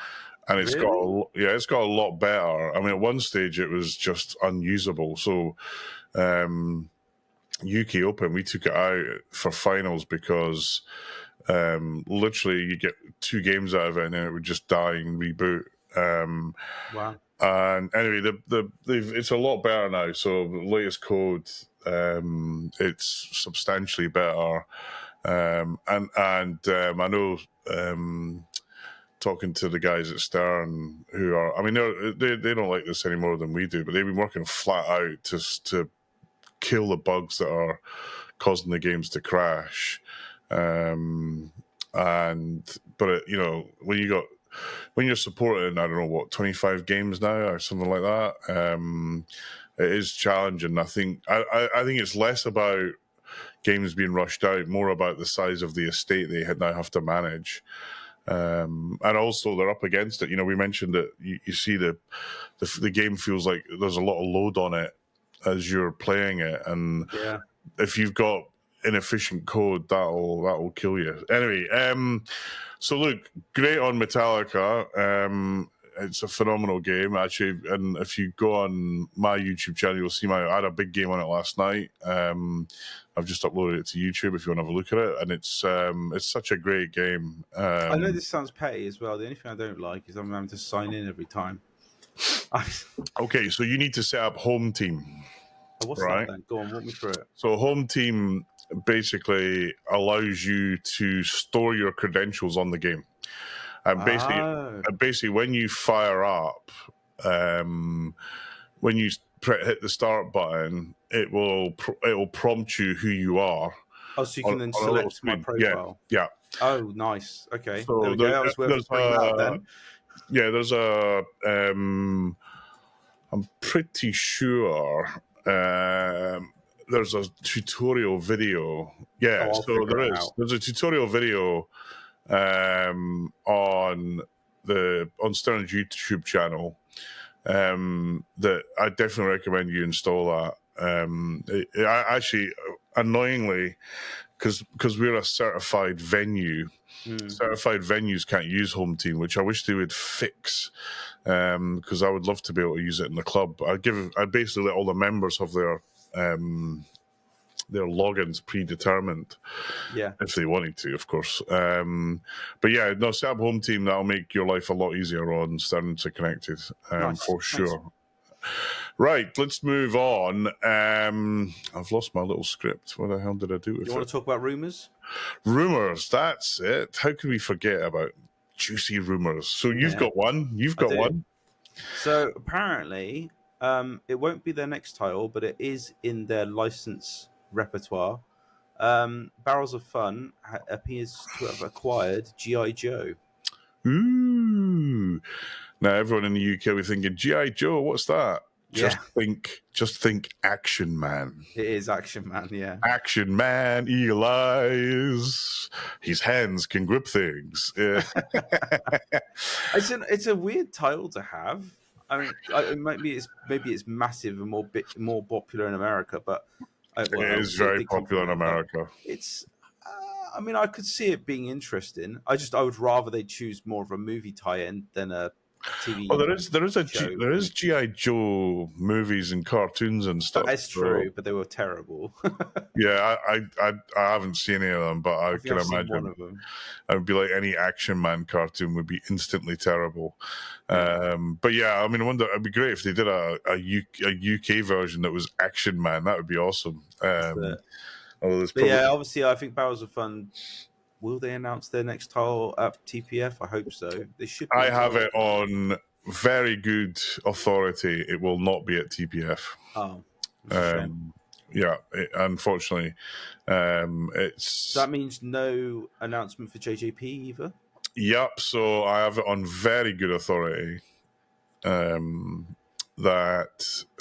Speaker 2: it's it's got a lot better. I mean, at one stage it was just unusable. So, UK Open, we took it out for finals because literally you get 2 games out of it and then it would just die and reboot.
Speaker 3: Wow.
Speaker 2: And anyway, it's a lot better now. So the latest code, it's substantially better. And I know, talking to the guys at Stern who are, I mean, they don't like this any more than we do, but they've been working flat out to kill the bugs that are causing the games to crash. But you know, when you're supporting, I don't know what, 25 games now or something like that, it is challenging. I think it's less about games being rushed out, more about the size of the estate they now have to manage. And also they're up against it. You know, we mentioned that you see the game feels like there's a lot of load on it as you're playing it, and if you've got inefficient code, that'll kill you. Anyway, so look, great on Metallica. it's a phenomenal game, actually. And if you go on my YouTube channel, you'll see I had a big game on it last night. I've just uploaded it to YouTube if you want to have a look at it. And it's such a great game.
Speaker 3: I know this sounds petty as well. The only thing I don't like is I'm having to sign in every time.
Speaker 2: Okay, so you need to set up Home Team.
Speaker 3: What's
Speaker 2: right?
Speaker 3: that then? Go on, walk me through it.
Speaker 2: So Home Team basically allows you to store your credentials on the game. And basically, when you fire up, when you hit the start button, it will prompt you who you are.
Speaker 3: Oh, so you can then select my profile.
Speaker 2: Yeah.
Speaker 3: Oh, nice. Okay.
Speaker 2: So
Speaker 3: there we go. That was worth bringing that up then.
Speaker 2: Yeah, there's I'm pretty sure there's a tutorial video. Yeah, so there is. There's a tutorial video on Stern's YouTube channel that I definitely recommend you install that. I actually, annoyingly, because we're a certified venue, certified venues can't use Home Team, which I wish they would fix, because I would love to be able to use it in the club. I basically let all the members have their logins predetermined, if they wanted to, of course. But yeah, no, set up Home Team. That'll make your life a lot easier on Stearns Connected, for sure. Nice. Right, let's move on. I've lost my little script. What the hell did I do with it?
Speaker 3: You want to talk about rumours?
Speaker 2: Rumours, that's it. How could we forget about juicy rumours? So you've got one. You've got one.
Speaker 3: So apparently, it won't be their next title, but it is in their license repertoire. Barrels of Fun appears to have acquired G.I. Joe.
Speaker 2: Ooh. Now everyone in the UK will be thinking, G.I. Joe, what's that? Just think Action Man.
Speaker 3: It is Action Man, yeah.
Speaker 2: Action Man, eagle eyes. His hands can grip things. Yeah.
Speaker 3: It's a weird title to have. I mean, maybe it's massive and more popular in America, but
Speaker 2: it is very popular in America.
Speaker 3: It's, I mean, I could see it being interesting. I would rather they choose more of a movie tie-in than a TV.
Speaker 2: Oh, there is G.I. Joe movies and cartoons and stuff.
Speaker 3: That's true, but they were terrible.
Speaker 2: Yeah, I haven't seen any of them, but I can imagine
Speaker 3: one of them.
Speaker 2: I would be like any Action Man cartoon would be instantly terrible. But yeah, I mean, I wonder, it'd be great if they did a UK version that was Action Man. That would be awesome.
Speaker 3: Obviously, I think Barrels of Fun. Will they announce their next title at TPF? I hope so. They should.
Speaker 2: I have it on very good authority. It will not be at TPF.
Speaker 3: Oh,
Speaker 2: unfortunately, it's.
Speaker 3: That means no announcement for JJP either.
Speaker 2: Yep. So I have it on very good authority that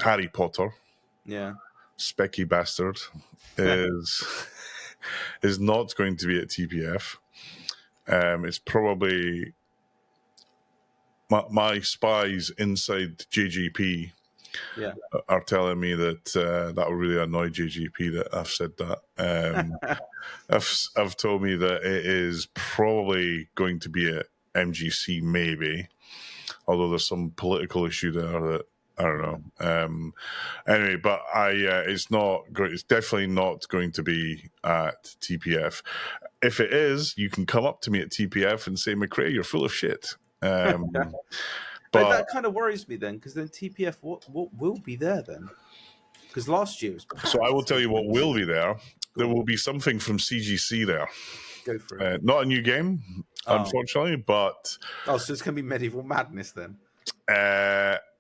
Speaker 2: Harry Potter, Specky bastard, is not going to be at TPF. It's probably my spies inside JGP are telling me that that will really annoy JGP that I've said that. I've told me that it is probably going to be at MGC, maybe, although there's some political issue there that I don't know. Anyway, but it's not great. It's definitely not going to be at TPF. If it is, you can come up to me at TPF and say, McRae, you're full of shit.
Speaker 3: But that kind of worries me then, because then TPF, what will be there then? Because last year was packed.
Speaker 2: So I will tell you what will be there. There will be something from CGC there.
Speaker 3: Go for it.
Speaker 2: Not a new game, unfortunately, but...
Speaker 3: Oh, so it's going to be Medieval Madness then?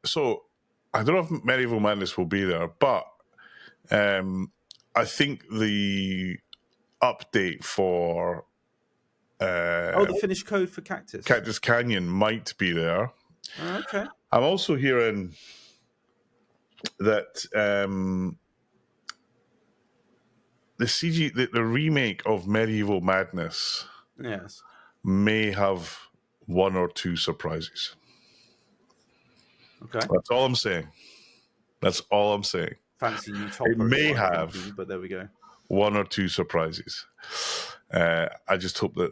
Speaker 2: So... I don't know if Medieval Madness will be there, but I think the update for
Speaker 3: the finished code for
Speaker 2: Cactus Canyon might be there.
Speaker 3: Okay.
Speaker 2: I'm also hearing that the remake of Medieval Madness may have one or two surprises.
Speaker 3: Okay.
Speaker 2: That's all I'm saying.
Speaker 3: Fancy you top.
Speaker 2: It may have,
Speaker 3: but there we go.
Speaker 2: one or two surprises. I just hope that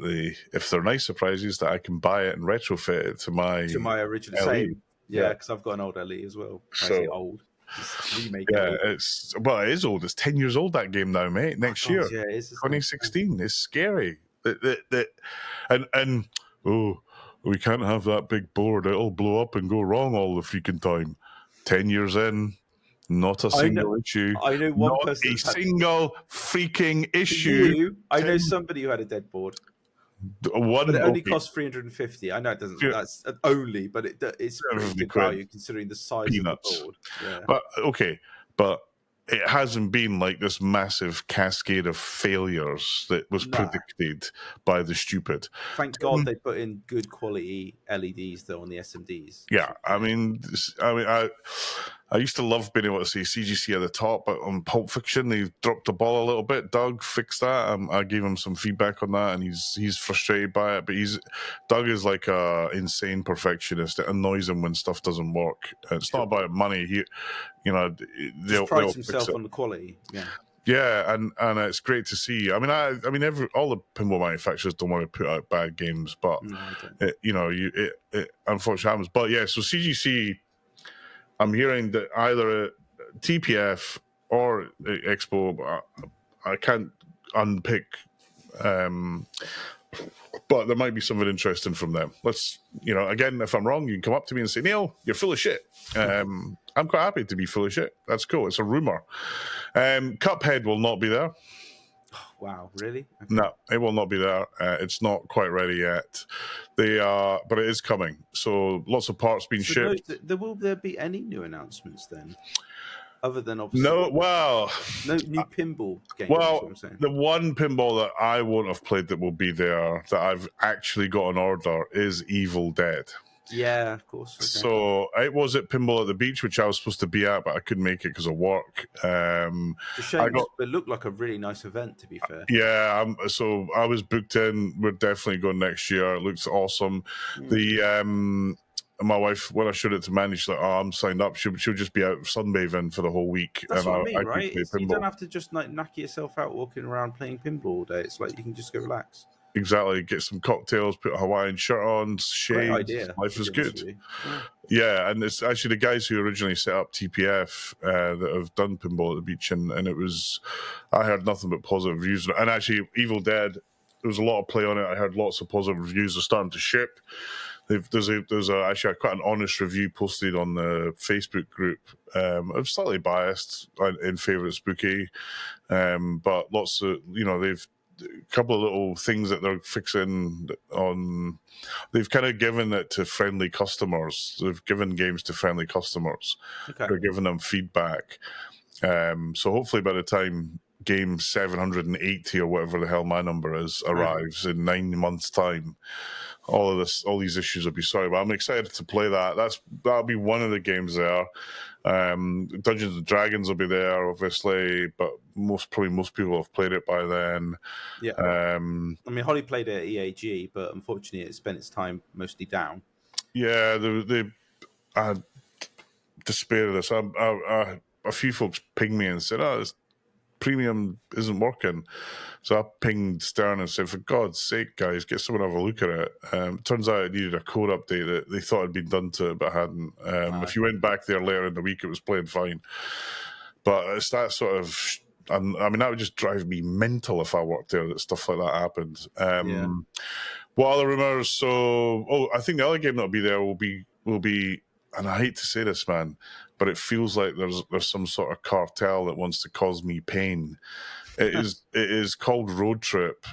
Speaker 2: if they're nice surprises, that I can buy it and retrofit it to my
Speaker 3: original
Speaker 2: LE.
Speaker 3: same. Yeah, because I've got an old LE as well. I say old. It's remake.
Speaker 2: Yeah,
Speaker 3: old.
Speaker 2: it is old. It's 10 years old, that game now, mate. Next year,
Speaker 3: yeah, it is,
Speaker 2: 2016. It's scary. And we can't have that big board. It'll blow up and go wrong all the freaking time. 10 years in, not a single issue.
Speaker 3: I know one
Speaker 2: not
Speaker 3: person.
Speaker 2: a single freaking issue.
Speaker 3: I know somebody who had a dead board.
Speaker 2: One,
Speaker 3: but it only costs 350. I know it doesn't. That's only, but it's pretty good value considering the size
Speaker 2: peanuts.
Speaker 3: of the board. Yeah.
Speaker 2: But it hasn't been like this massive cascade of failures that was predicted by the stupid.
Speaker 3: Thank God they put in good quality LEDs though on the SMDs.
Speaker 2: Yeah, I mean, I used to love being able to see CGC at the top, but on Pulp Fiction they dropped the ball a little bit. Doug fixed that. I gave him some feedback on that, and he's frustrated by it. But Doug is like a insane perfectionist. It annoys him when stuff doesn't work. It's not about money. They'll
Speaker 3: prides himself on the quality. Yeah.
Speaker 2: Yeah, and it's great to see. I mean, all the pinball manufacturers don't want to put out bad games, but it unfortunately happens. But yeah, so CGC, I'm hearing that either TPF or Expo, I can't unpick, but there might be something interesting from them. Let's, again, if I'm wrong, you can come up to me and say, Neil, you're full of shit. I'm quite happy to be full of shit. That's cool. It's a rumor. Cuphead will not be there.
Speaker 3: Wow, really? Okay.
Speaker 2: No, it will not be there. It's not quite ready yet. But it is coming. So lots of parts being shipped.
Speaker 3: Will there be any new announcements then? Other than obviously
Speaker 2: no
Speaker 3: new pinball games.
Speaker 2: Well, the one pinball that I won't have played that will be there that I've actually got an order is Evil Dead.
Speaker 3: Yeah, of course. Okay.
Speaker 2: So it was at Pinball at the Beach, which I was supposed to be at, but I couldn't make it because of work.
Speaker 3: It's a shame. It looked like a really nice event, to be fair.
Speaker 2: Yeah, so I was booked in. We're definitely going next year. It looks awesome. My wife, when I showed it to Mandy, she's like, "Oh, I'm signed up. She'll just be out sunbathing for the whole week."
Speaker 3: That's what I mean, right? You don't have to just knack yourself out walking around playing pinball all day. It's like you can just go relax.
Speaker 2: Exactly. Get some cocktails, put a Hawaiian shirt on, shades. Life is good. Yeah, and it's actually the guys who originally set up TPF that have done Pinball at the Beach, and it was, I heard nothing but positive reviews. And actually, Evil Dead, there was a lot of play on it. I heard lots of positive reviews. They're starting to ship. There's actually quite an honest review posted on the Facebook group. I'm slightly biased in favour of Spooky, but lots of they've a couple of little things that they're fixing on. They've kind of given it to friendly customers. They've given games to friendly customers. Okay. They're giving them feedback. So hopefully by the time game 780 or whatever the hell my number is arrives in 9 months' time, all these issues will be sorted. But I'm excited to play that. That'll be one of the games there. Dungeons and Dragons will be there, obviously, but most people have played it by then.
Speaker 3: Yeah. I mean, Holly played it at EAG, but unfortunately, it spent its time mostly down.
Speaker 2: Yeah, I despair of this. A few folks pinged me and said, this premium isn't working. So I pinged Stern and said, for God's sake, guys, get someone to have a look at it. Turns out it needed a code update that they thought had been done to it, but hadn't. If you went back there later in the week, it was playing fine. But it's that sort of... I mean, that would just drive me mental if I worked there, that stuff like that happened. What other rumours? So, I think the other game that'll be there will be, and I hate to say this, man, but it feels like there's some sort of cartel that wants to cause me pain. It is called Road Trip,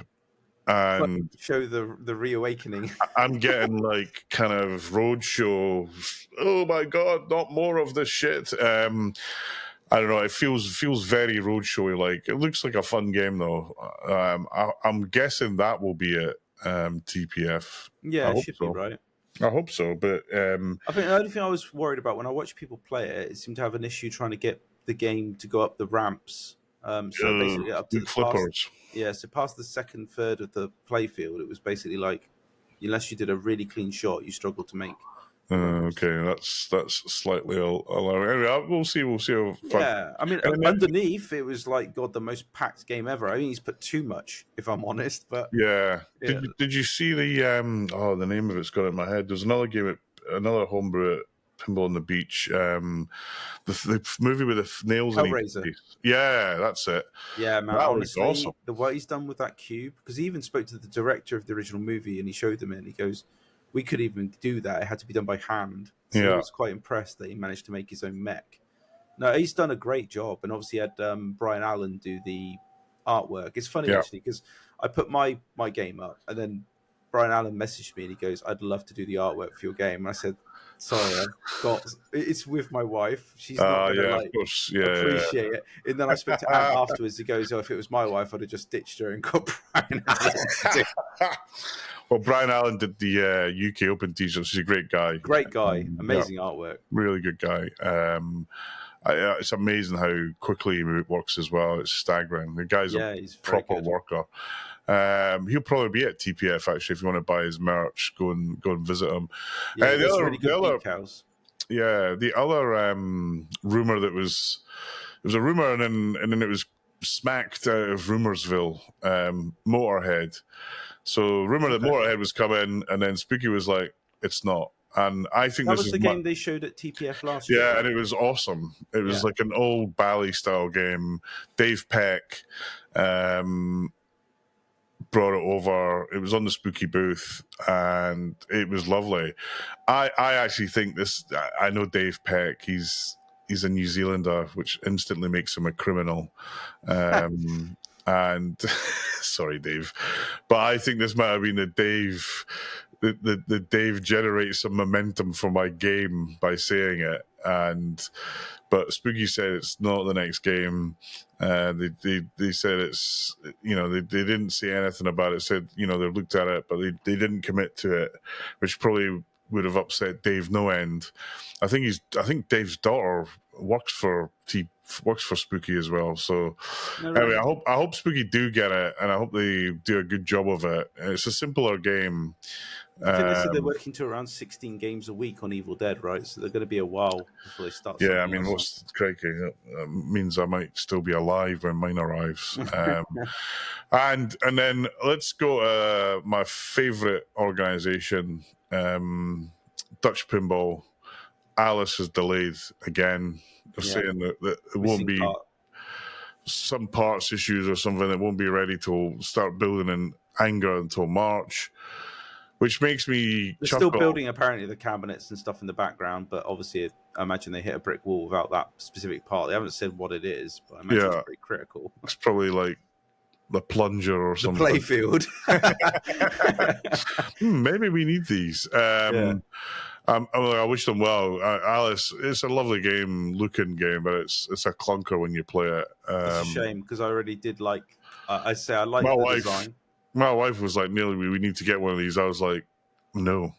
Speaker 2: and
Speaker 3: show the reawakening.
Speaker 2: I'm getting like kind of roadshow. Oh my God, not more of this shit. I don't know. It feels very roadshowy. Like it looks like a fun game though. I'm guessing that will be it. TPF.
Speaker 3: Yeah, it should be right.
Speaker 2: I hope so, but
Speaker 3: I think the only thing I was worried about when I watched people play it, it seemed to have an issue trying to get the game to go up the ramps. So basically up to the flippers. So past the second third of the playfield, it was basically like, unless you did a really clean shot, you struggled to make
Speaker 2: Okay, that's slightly alarming. Anyway, we'll see. We'll see how far.
Speaker 3: Yeah, I mean,
Speaker 2: And then-
Speaker 3: underneath it was like God, the most packed game ever. I think he's put too much, if I'm honest. But
Speaker 2: Yeah.
Speaker 3: Yeah.
Speaker 2: Did you see the name of it's gone in my head. There's another game, another homebrew at Pinball on the Beach. The movie with the nails in his
Speaker 3: Hellraiser.
Speaker 2: face. Yeah, that's it.
Speaker 3: Yeah, man.
Speaker 2: That was
Speaker 3: Honestly,
Speaker 2: awesome.
Speaker 3: the what he's done with that cube, because he even spoke to the director of the original movie and he showed them it and he goes, we could even do that. It had to be done by hand. So
Speaker 2: Yeah.
Speaker 3: I was quite impressed that he managed to make his own mech. No, he's done a great job. And obviously had Brian Allen do the artwork. It's funny,
Speaker 2: Yeah.
Speaker 3: actually, because I put my game up and then Brian Allen messaged me and he goes, I'd love to do the artwork for your game. And I said, sorry, it's with my wife. She's not going to
Speaker 2: Of course. Yeah,
Speaker 3: appreciate it. And then I spoke to Ant afterwards. He goes, "Oh, if it was my wife, I'd have just ditched her and got Brian Allen to do it."
Speaker 2: Well, Brian Allen did the UK Open t-shirts. He's a great guy.
Speaker 3: Great guy, amazing artwork.
Speaker 2: Really good guy. It's amazing how quickly he works as well. It's staggering. The guy's
Speaker 3: He's
Speaker 2: a proper
Speaker 3: good.
Speaker 2: worker. He'll probably be at TPF actually if you want to buy his merch. Go and visit him.
Speaker 3: Yeah, there's really good decals.
Speaker 2: Yeah, the other rumor that was a rumor and then it was smacked out of Rumorsville, Motorhead. So rumor that Motorhead was coming, and then Spooky was like, "It's not." And I think
Speaker 3: That
Speaker 2: this
Speaker 3: was
Speaker 2: is
Speaker 3: the game they showed at TPF last year.
Speaker 2: Yeah, and it was awesome. It was like an old Bally style game. Dave Peck brought it over. It was on the Spooky booth, and it was lovely. I actually think this. I know Dave Peck. He's a New Zealander, which instantly makes him a criminal. And sorry, Dave, but I think this might have been the Dave. The Dave generates some momentum for my game by saying it, but Spooky said it's not the next game. They said it's they didn't say anything about it. Said they looked at it, but they didn't commit to it, which probably would have upset Dave no end. I think Dave's daughter works for Spooky as well. So anyway, I hope Spooky do get it, and I hope they do a good job of it. It's a simpler game.
Speaker 3: I think they said they're working to around 16 games a week on Evil Dead, right? So they're going to be a while before they start.
Speaker 2: Yeah, I mean, what's crikey? Means I might still be alive when mine arrives. And then let's go to my favourite organisation, Dutch Pinball. Alice is delayed again. They're saying that it won't be some parts issues or something. It won't be ready to start building in anger until March. Which makes me
Speaker 3: They're
Speaker 2: chuckle.
Speaker 3: still building apparently the cabinets and stuff in the background, but obviously I imagine they hit a brick wall without that specific part. They haven't said what it is, but I imagine it's pretty critical.
Speaker 2: It's probably like the plunger or something.
Speaker 3: The playfield.
Speaker 2: Maybe we need these. I wish them well. Alice, it's a lovely looking game, but it's a clunker when you play it.
Speaker 3: It's a shame because I already did like. I like the design.
Speaker 2: My wife was like, "Neil, we need to get one of these." I was like, "No."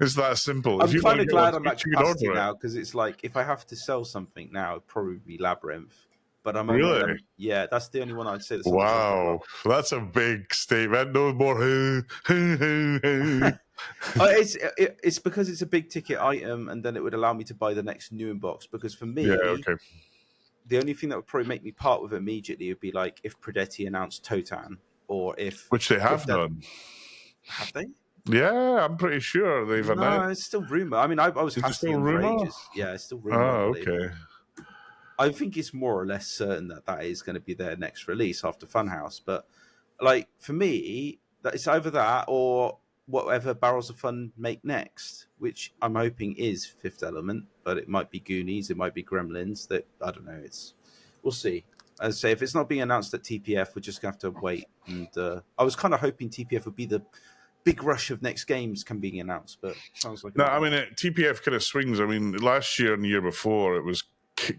Speaker 2: It's that simple.
Speaker 3: I'm kind of glad I'm at capacity now because it's like if I have to sell something now, it'd probably be Labyrinth. But I'm
Speaker 2: really,
Speaker 3: that's the only one I'd say.
Speaker 2: Wow, that's a big statement. No more.
Speaker 3: It's because it's a big ticket item, and then it would allow me to buy the next new box. Because for me, the only thing that would probably make me part with it immediately would be like if Predetti announced Totan, or
Speaker 2: which they have done.
Speaker 3: Have they?
Speaker 2: Yeah, I'm pretty sure they've announced.
Speaker 3: No, it's still rumor. I mean, I was hassling for ages. Yeah, it's still rumor.
Speaker 2: Oh, okay.
Speaker 3: I think it's more or less certain that is going to be their next release after Funhouse. But like for me, that it's either that or whatever Barrels of Fun make next, which I'm hoping is Fifth Element, but it might be Goonies, it might be Gremlins. That I don't know. We'll see. As I say, if it's not being announced at TPF, we're just gonna have to wait. And I was kind of hoping TPF would be the big rush of next games being announced, but sounds like
Speaker 2: no. I mean, TPF kind of swings. I mean, last year and the year before, it was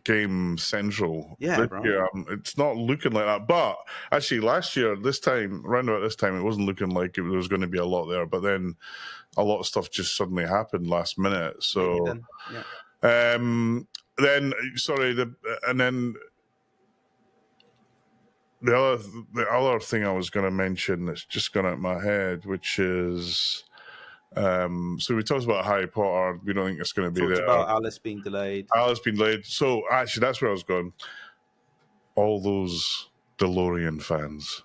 Speaker 2: Game Central.
Speaker 3: Yeah, right.
Speaker 2: It's not looking like that. But actually, last year, around about this time, it wasn't looking like there was going to be a lot there. But then a lot of stuff just suddenly happened last minute. So, and then the other thing I was going to mention that's just gone out of my head, which is So we talked about Harry Potter. We don't think it's going to be
Speaker 3: Talked
Speaker 2: there.
Speaker 3: about Alice being delayed.
Speaker 2: Alice being delayed. So actually, that's where I was going. All those DeLorean fans,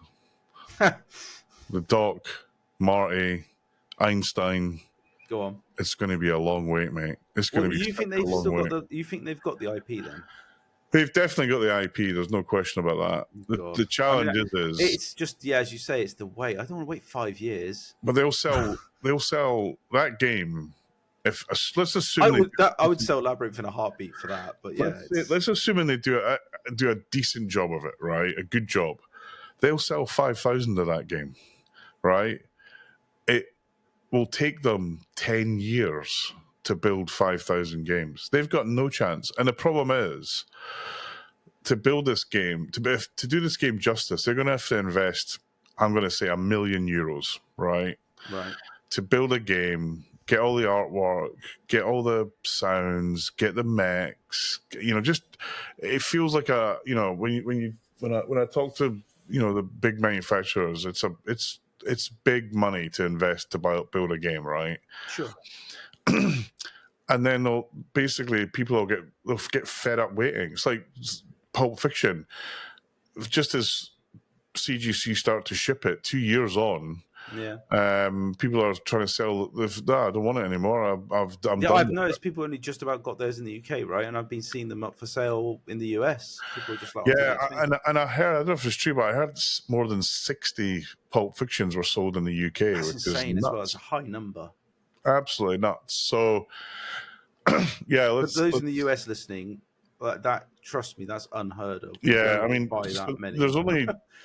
Speaker 2: the Doc, Marty, Einstein.
Speaker 3: Go on.
Speaker 2: It's going to be a long wait, mate. It's going to be.
Speaker 3: You think they've still got the? You think they've got the IP then?
Speaker 2: They've definitely got the IP. There's no question about that. The challenge is
Speaker 3: it's just as you say, it's the wait. I don't want to wait 5 years.
Speaker 2: But they'll sell that game. If let's assume
Speaker 3: I would sell Labyrinth in a heartbeat for that. But yeah,
Speaker 2: let's assume they do a decent job of it, right? A good job. They'll sell 5,000 of that game, right? It will take them 10 years to build 5,000 games. They've got no chance. And the problem is, to build this game, to do this game justice, they're going to have to invest, I'm going to say, €1 million, right?
Speaker 3: Right.
Speaker 2: To build a game, get all the artwork, get all the sounds, get the mechs. Just it feels like when I talk to the big manufacturers, it's big money to invest to build a game, right?
Speaker 3: Sure.
Speaker 2: And then people will get fed up waiting. It's like Pulp Fiction. Just as CGC start to ship it 2 years on, people are trying to sell. I don't want it anymore. I'm done.
Speaker 3: I've noticed people only just about got theirs in the UK, right? And I've been seeing them up for sale in the US. People are just like,
Speaker 2: and I heard, I don't know if it's true, but I heard more than 60 Pulp Fictions were sold in the UK.
Speaker 3: That's
Speaker 2: which
Speaker 3: insane
Speaker 2: is
Speaker 3: as
Speaker 2: nuts.
Speaker 3: well. It's a high number.
Speaker 2: Absolutely nuts. So,
Speaker 3: But those in the US listening, that trust me, that's unheard of.
Speaker 2: Yeah, I mean,
Speaker 3: buy that many.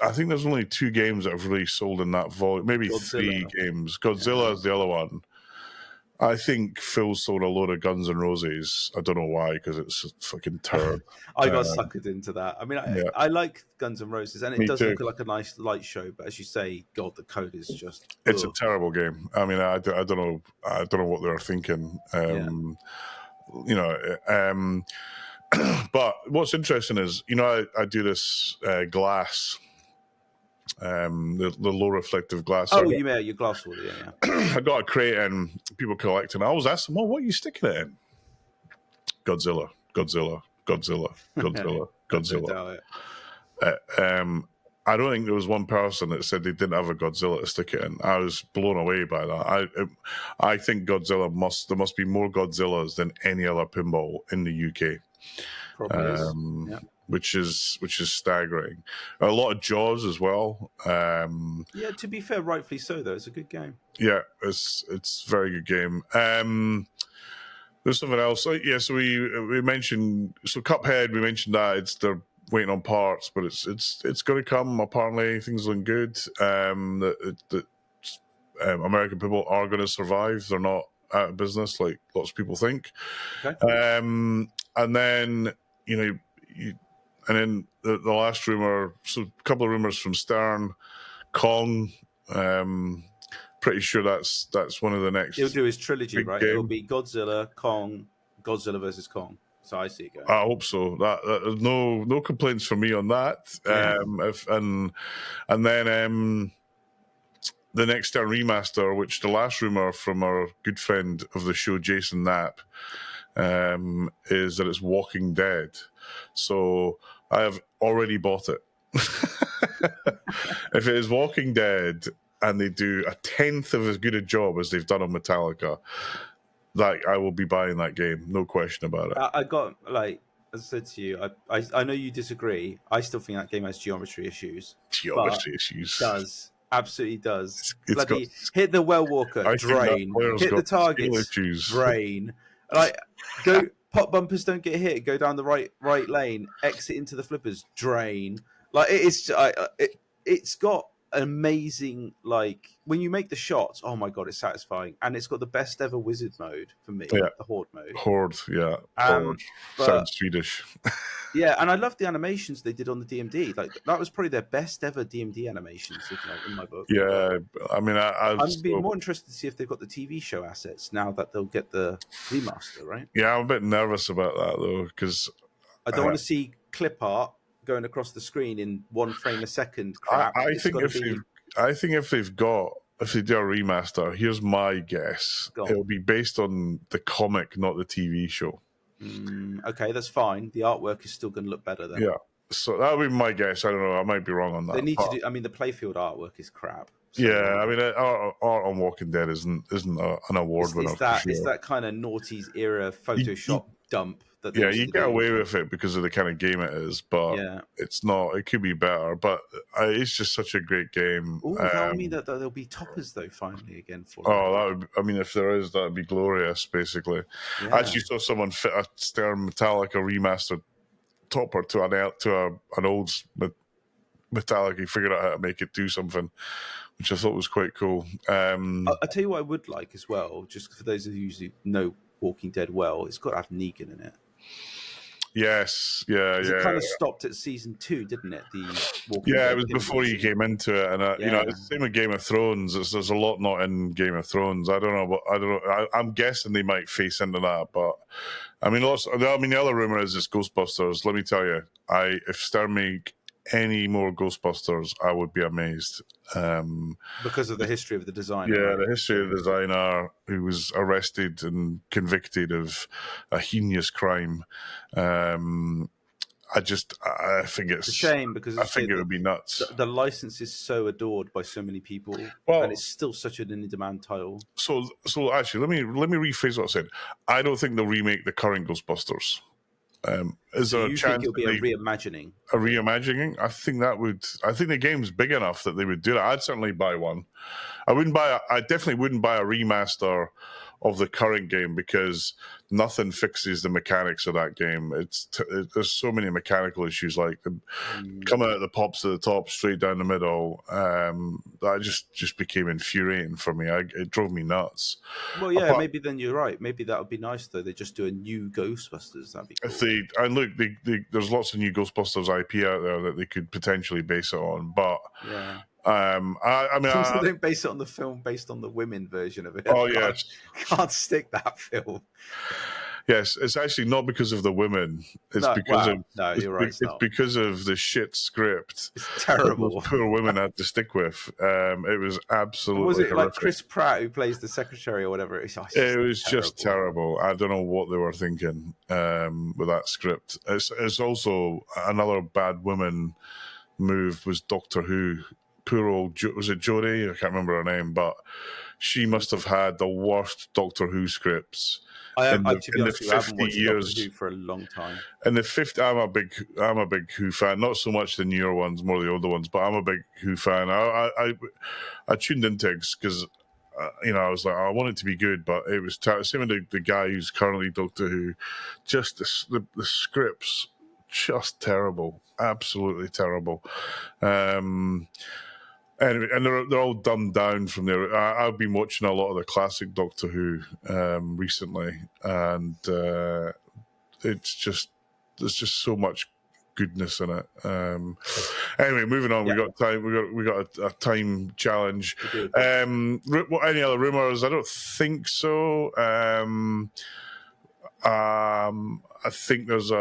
Speaker 2: I think there's only 2 games that have really sold in that volume. Maybe
Speaker 3: Godzilla.
Speaker 2: 3 games. Godzilla is the other one. I think Phil sold a load of Guns N' Roses. I don't know why, because it's a fucking turd.
Speaker 3: I got suckered into that. I mean, I like Guns N' Roses, and it does look like a nice light show. But as you say, God, the code is just—it's
Speaker 2: a terrible game. I mean, I don't know what they're thinking. But what's interesting is, I do this glass, the low reflective glass.
Speaker 3: Oh, you mean your glass water? Yeah.
Speaker 2: I got a crate and people collecting. I always ask them, "Well, what are you sticking it in?" Godzilla. I don't think there was one person that said they didn't have a Godzilla to stick it in. I was blown away by that. I think there must be more Godzillas than any other pinball in the UK.
Speaker 3: Probably is.
Speaker 2: Which is staggering. A lot of Jaws as well.
Speaker 3: To be fair, rightfully so though. It's a good game.
Speaker 2: Yeah, it's a very good game. There's something else. So we mentioned Cuphead. We mentioned that they're waiting on parts, but it's going to come. Apparently, things looking good. That American people are going to survive. They're not out of business like lots of people think.
Speaker 3: Okay.
Speaker 2: And then and then the last rumor. So a couple of rumors from Stern, Kong. Pretty sure that's one of the next.
Speaker 3: He'll do his trilogy, right?
Speaker 2: Game.
Speaker 3: It'll be Godzilla, Kong, Godzilla versus Kong. So I see it going.
Speaker 2: I hope so. That no complaints from me on that. And then the next Stern remaster, which the last rumor from our good friend of the show, Jason Knapp, is that it's Walking Dead. So I have already bought it. If it is Walking Dead and they do a 10th of as good a job as they've done on Metallica, I will be buying that game, no question about it.
Speaker 3: I got, as I said to you, I know you disagree. I still think that game has geometry issues. Absolutely does. Bloody hit the well walker, drain. Hit the targets, drain. Go pop bumpers, don't get hit. Go down the right lane, exit into the flippers, drain. It's got an amazing, when you make the shots, oh my god, it's satisfying. And it's got the best ever wizard mode for me, the horde mode.
Speaker 2: Horde. Sounds Swedish.
Speaker 3: Yeah, and I love the animations they did on the DMD. That was probably their best ever DMD animations, in my book.
Speaker 2: Yeah, I mean,
Speaker 3: I'd be more interested to see if they've got the TV show assets now that they'll get the remaster, right?
Speaker 2: Yeah, I'm a bit nervous about that though, because
Speaker 3: I don't want to see clip art going across the screen in 1 frame a second. Crap.
Speaker 2: I think if they've got if they do a remaster, here's my guess.
Speaker 3: Go on.
Speaker 2: It'll be based on the comic, not the TV show.
Speaker 3: Okay, that's fine. The artwork is still going to look better then.
Speaker 2: Yeah. So that would be my guess. I don't know. I might be wrong on that.
Speaker 3: They need to do. I mean, the playfield artwork is crap. So
Speaker 2: yeah, I mean, art on Walking Dead isn't an award winner.
Speaker 3: It's that kind of noughties era Photoshop dump. That
Speaker 2: you get away with it because of the kind of game it is, but it's not. It could be better, but it's just such a great game.
Speaker 3: Oh, that would mean that there'll be toppers though finally again for.
Speaker 2: That would. I mean, if there is, that'd be glorious. Basically, I actually saw someone fit a Stern Metallica remastered topper to an old Metallica. He figured out how to make it do something, which I thought was quite cool.
Speaker 3: I'll tell you what I would like as well, just for those of you who know Walking Dead well, it's got to have Negan in it.
Speaker 2: Yes, yeah.
Speaker 3: It kind of stopped at season 2, didn't it? The Walking
Speaker 2: Dead
Speaker 3: it
Speaker 2: was before you came into it, and it's the same with Game of Thrones. There's a lot not in Game of Thrones. I don't know. I'm guessing they might face into that, but I mean, the other rumor is it's Ghostbusters. Let me tell you, if Stern make any more Ghostbusters, I would be amazed.
Speaker 3: Because of the history of the designer.
Speaker 2: Yeah, the history of the designer who was arrested and convicted of a heinous crime. I think it's
Speaker 3: a shame because
Speaker 2: I think it would be nuts.
Speaker 3: The license is so adored by so many people, and it's still such an in-demand title.
Speaker 2: So actually, let me rephrase what I said. I don't think they'll remake the current Ghostbusters. Is there a chance
Speaker 3: think it'll be a reimagining?
Speaker 2: A reimagining? I think the game's big enough that they would do that. I'd certainly buy one. I definitely wouldn't buy a remaster of the current game because nothing fixes the mechanics of that game. There's so many mechanical issues, like coming out of the pops at the top, straight down the middle. That just became infuriating for me. It drove me nuts.
Speaker 3: Well, yeah, maybe then you're right. Maybe that would be nice though. They just do a new Ghostbusters. That'd be cool.
Speaker 2: There's lots of new Ghostbusters IP out there that they could potentially base it on, but
Speaker 3: yeah.
Speaker 2: I mean,
Speaker 3: I don't base it on the film based on the women version of it.
Speaker 2: Oh yeah,
Speaker 3: can't stick that film.
Speaker 2: Yes, it's actually not because of the women. It's you're right. It's because of the shit script.
Speaker 3: It's terrible.
Speaker 2: Poor women had to stick with. It was absolutely.
Speaker 3: Was it
Speaker 2: horrific.
Speaker 3: like Chris Pratt who plays the secretary or whatever? It was
Speaker 2: just terrible. I don't know what they were thinking with that script. It's also another bad woman move was Doctor Who. Poor old, was it Jodie? I can't remember her name, but she must have had the worst Doctor Who scripts.
Speaker 3: To be honest, I haven't watched Doctor Who for a long time.
Speaker 2: In the 50, I'm a big Who fan. Not so much the newer ones, more the older ones, but I'm a big Who fan. I tuned into it because I was like, I want it to be good, but it was same with the guy who's currently Doctor Who. Just the scripts, just terrible, absolutely terrible. Anyway, and they're all dumbed down from there. I've been watching a lot of the classic Doctor Who recently, and there's just so much goodness in it. Anyway, moving on. Yeah. We got time. We got a time challenge. Any other rumors? I don't think so. I think there's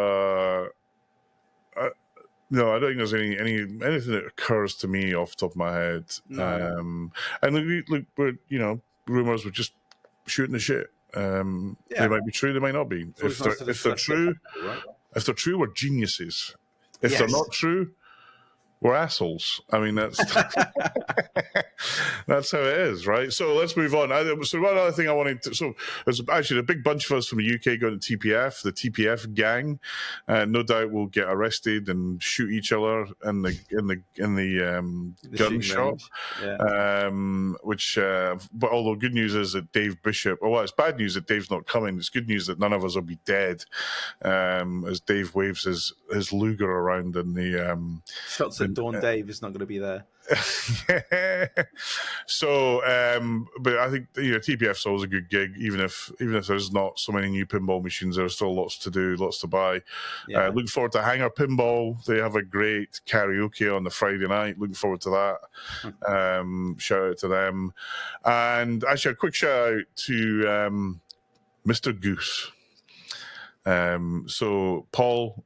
Speaker 2: no, I don't think there's anything that occurs to me off the top of my head. No. And look, we're rumors. We're just shooting the shit. They might be true. They might not be. If they're true, we're geniuses. If they're not true, we're assholes. I mean, that's that's how it is, right? So let's move on. So one other thing I wanted to. So there's actually a big bunch of us from the UK going to TPF, the TPF gang. No doubt we'll get arrested and shoot each other in the gun shop. Yeah. But although good news is that Dave Bishop. Oh, well, it's bad news that Dave's not coming. It's good news that none of us will be dead. As Dave waves his Luger around in the
Speaker 3: shots at Dawn Dave is not going to be there.
Speaker 2: So, but I think TPF's always a good gig, even if there's not so many new pinball machines. There's still lots to do, lots to buy. Yeah. Looking forward to Hangar Pinball. They have a great karaoke on the Friday night. Looking forward to that. Shout out to them, and actually a quick shout out to Mr. Goose. So Paul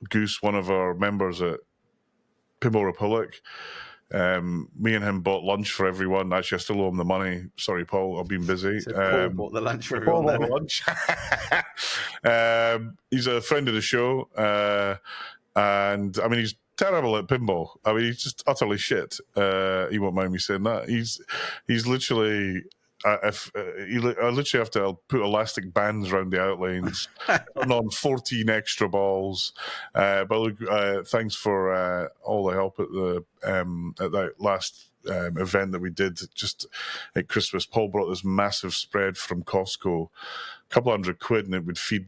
Speaker 2: Goose, one of our members at Pinball Republic, Me and him bought lunch for everyone. Actually, I still owe him the money. Sorry, Paul, I've been busy.
Speaker 3: So Paul bought the lunch for
Speaker 2: Paul
Speaker 3: everyone.
Speaker 2: bought
Speaker 3: Then.
Speaker 2: lunch. He's a friend of the show, and I mean, he's terrible at pinball. I mean, he's just utterly shit. He won't mind me saying that. He's literally. I literally have to put elastic bands around the outlines, turn on 14 extra balls. But look, thanks for all the help at that last event that we did just at Christmas. Paul brought this massive spread from Costco, a couple £100, and it would feed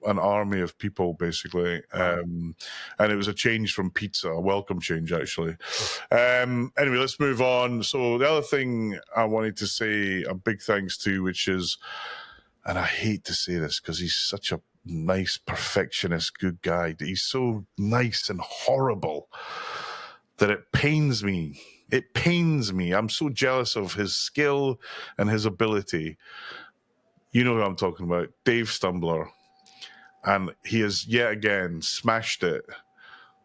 Speaker 2: an army of people, basically. And it was a change from pizza, a welcome change, actually. Anyway, let's move on. So the other thing I wanted to say a big thanks to, which is, and I hate to say this because he's such a nice, perfectionist, good guy. He's so nice and horrible that it pains me. It pains me. I'm so jealous of his skill and his ability. You know who I'm talking about, Dave Stumbler. And he has yet again smashed it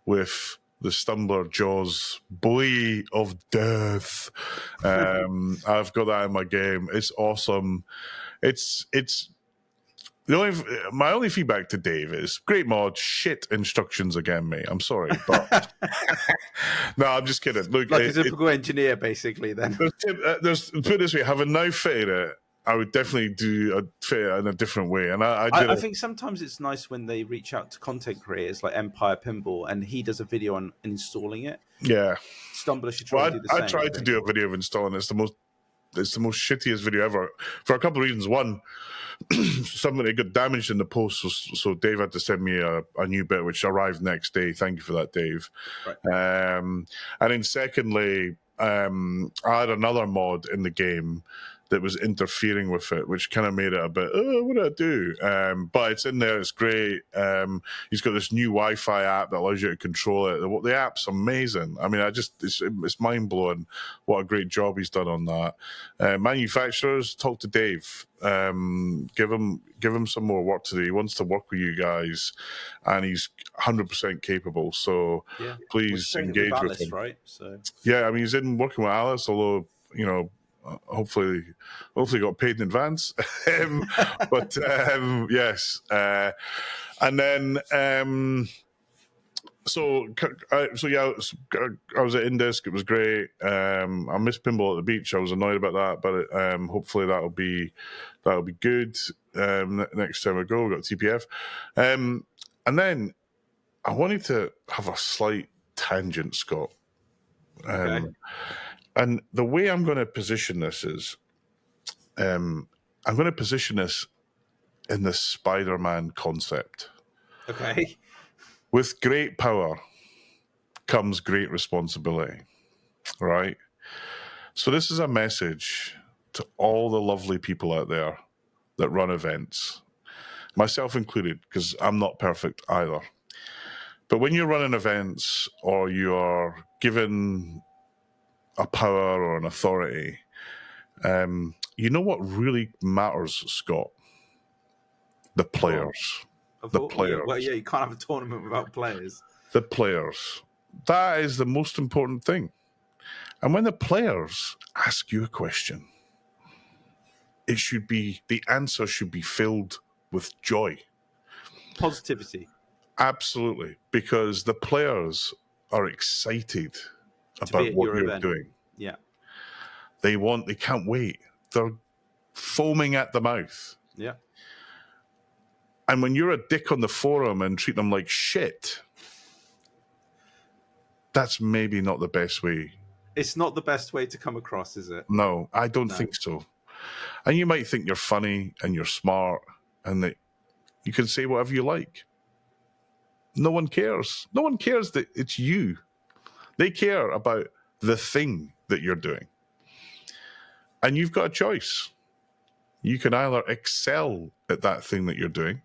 Speaker 2: with the Stumbler Jaws Boy of Death. I've got that in my game. It's awesome. It's my only feedback to Dave is great mod, shit instructions again, mate. I'm sorry, but no, I'm just kidding. Look,
Speaker 3: like a typical engineer, basically. Then
Speaker 2: there's put it this way: having now fitted it, I would definitely fit it in a different way. And I
Speaker 3: think sometimes it's nice when they reach out to content creators like Empire Pinball and he does a video on installing it.
Speaker 2: Yeah.
Speaker 3: Stumbler should try to do the same.
Speaker 2: I tried to do a video of installing it. It's the most shittiest video ever for a couple of reasons. One, somebody got damaged in the post, so Dave had to send me a new bit, which arrived next day. Thank you for that, Dave. Right. And then secondly, I had another mod in the game that was interfering with it, which kind of made it a bit, what do I do? But it's in there, it's great. He's got this new Wi-Fi app that allows you to control it. The app's amazing. I mean, it's mind-blowing what a great job he's done on that. Manufacturers, talk to Dave. Give him some more work to do. He wants to work with you guys, and he's 100% capable. So please engage with him.
Speaker 3: Right? So
Speaker 2: yeah, I mean, he's in working with Alice, although, you know, hopefully got paid in advance. But yes. And then so yeah, I was at Indisc. It was great. I missed pinball at the beach. I was annoyed about that, but hopefully that'll be good. Next time I go, we got TPF. And then I wanted to have a slight tangent, Scott.
Speaker 3: Okay.
Speaker 2: And the way I'm going to position this is, I'm going to position this in the Spider-Man concept.
Speaker 3: Okay.
Speaker 2: With great power comes great responsibility, right? So this is a message to all the lovely people out there that run events, myself included, because I'm not perfect either. But when you're running events or you are given a power or an authority, you know what really matters, Scott? The players. The players.
Speaker 3: Well, yeah, you can't have a tournament without players.
Speaker 2: The players. That is the most important thing. And when the players ask you a question, the answer should be filled with joy.
Speaker 3: Positivity.
Speaker 2: Absolutely. Because the players are excited about what you're doing.
Speaker 3: Yeah.
Speaker 2: They can't wait. They're foaming at the mouth.
Speaker 3: Yeah.
Speaker 2: And when you're a dick on the forum and treat them like shit, that's maybe not the best way.
Speaker 3: It's not the best way to come across, is it?
Speaker 2: No, I don't think so. And you might think you're funny and you're smart and that you can say whatever you like. No one cares. No one cares that it's you. They care about the thing that you're doing. And you've got a choice. You can either excel at that thing that you're doing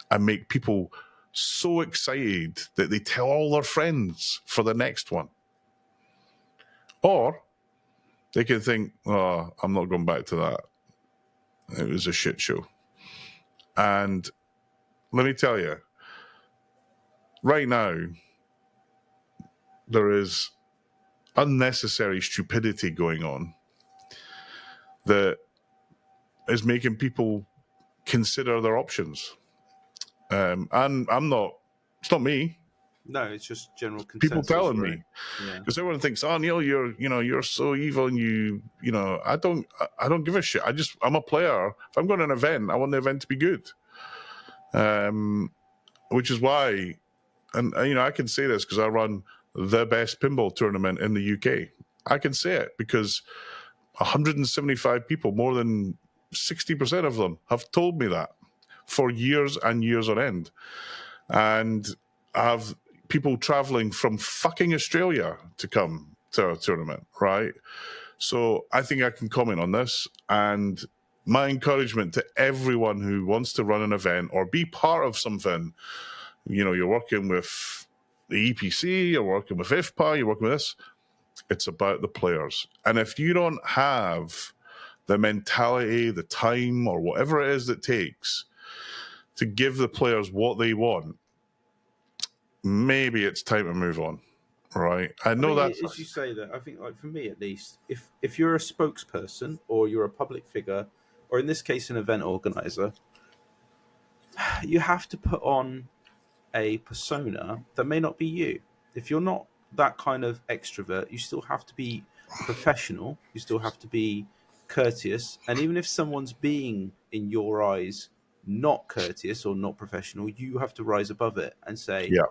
Speaker 2: and make people so excited that they tell all their friends for the next one. Or they can think, oh, I'm not going back to that. It was a shit show. And let me tell you, right now, there is unnecessary stupidity going on that is making people consider their options. And I'm not, it's not me.
Speaker 3: No, it's just general
Speaker 2: People
Speaker 3: consensus.
Speaker 2: telling
Speaker 3: right?
Speaker 2: me,
Speaker 3: Yeah.
Speaker 2: because everyone thinks, oh, Neil, you're so evil, and you know, I don't give a shit. I'm a player. If I'm going to an event, I want the event to be good. Which is why, and you know, I can say this because I run the best pinball tournament in the UK. I can say it because 175 people, more than 60% of them, have told me that for years and years on end. And I have people traveling from fucking Australia to come to our tournament, right? So I think I can comment on this. And my encouragement to everyone who wants to run an event or be part of something, you know, you're working with the EPC, you're working with IFPA, you're working with this, it's about the players. And if you don't have the mentality, the time, or whatever it is that takes to give the players what they want, maybe it's time to move on, right? I know that's...
Speaker 3: as you say that, I think, like for me at least, if you're a spokesperson or you're a public figure, or in this case an event organizer, you have to put on a persona that may not be you. If you're not that kind of extrovert, you still have to be professional, you still have to be courteous, and even if someone's being, in your eyes, not courteous or not professional, you have to rise above it and say,
Speaker 2: Yeah.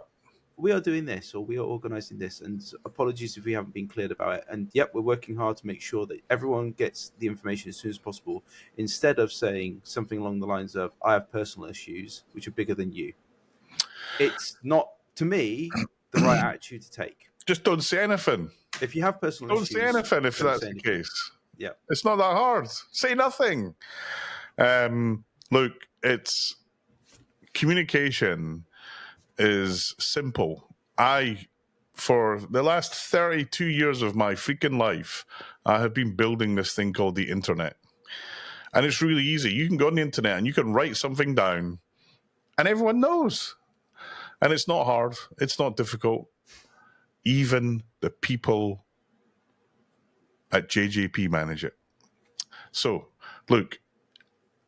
Speaker 3: we are doing this, or we are organizing this, and apologies if we haven't been cleared about it. And yep, we're working hard to make sure that everyone gets the information as soon as possible, instead of saying something along the lines of, I have personal issues which are bigger than you. It's not, to me, the right attitude to take.
Speaker 2: Just don't say anything.
Speaker 3: If you have personal issues,
Speaker 2: don't say anything if
Speaker 3: don't
Speaker 2: that's
Speaker 3: say
Speaker 2: the
Speaker 3: anything.
Speaker 2: case.
Speaker 3: Yeah.
Speaker 2: It's not that hard. Say nothing. Look, it's communication is simple. For the last 32 years of my freaking life, I have been building this thing called the internet. And it's really easy. You can go on the internet and you can write something down and everyone knows. And it's not hard. It's not difficult. Even the people at JJP manage it. So, look,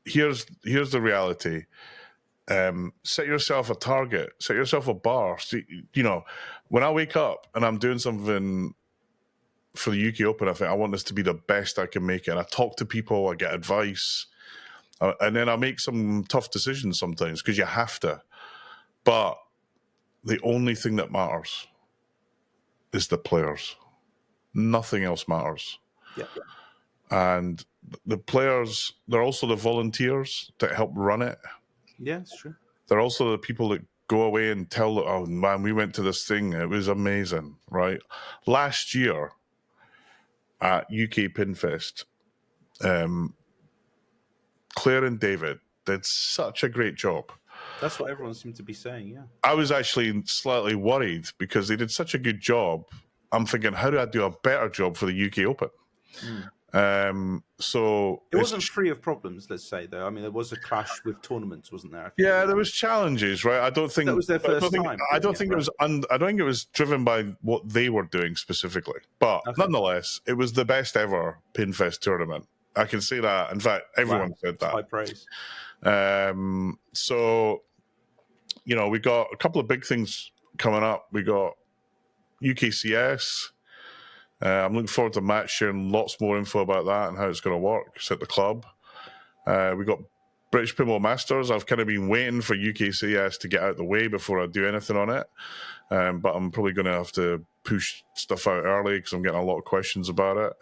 Speaker 2: here's the reality. Set yourself a target, set yourself a bar. See, you know, when I wake up and I'm doing something for the UK Open, I think I want this to be the best I can make it. And I talk to people, I get advice, and then I make some tough decisions sometimes because you have to. But the only thing that matters is the players. Nothing else matters.
Speaker 3: Yeah.
Speaker 2: And the players, they're also the volunteers that help run it.
Speaker 3: Yeah, it's true.
Speaker 2: They're also the people that go away and tell, oh man, we went to this thing, it was amazing, right? Last year at UK Pinfest, Claire and David did such a great job.
Speaker 3: That's what everyone seemed to be saying, yeah.
Speaker 2: I was actually slightly worried because they did such a good job. I'm thinking, how do I do a better job for the UK Open? So
Speaker 3: it wasn't free of problems, let's say, though. I mean, there was a clash with tournaments, wasn't there?
Speaker 2: Yeah, there was challenges, right? I don't think
Speaker 3: that was their first time.
Speaker 2: I don't think it was driven by what they were doing specifically, but nonetheless, it was the best ever Pinfest tournament. I can say that. In fact, everyone said that.
Speaker 3: High praise.
Speaker 2: So, you know, we got a couple of big things coming up. We got UKCS. I'm looking forward to Matt sharing lots more info about that and how it's going to work. It's at the club. We got British Pinball Masters. I've kind of been waiting for UKCS to get out the way before I do anything on it. But I'm probably going to have to push stuff out early because I'm getting a lot of questions about it.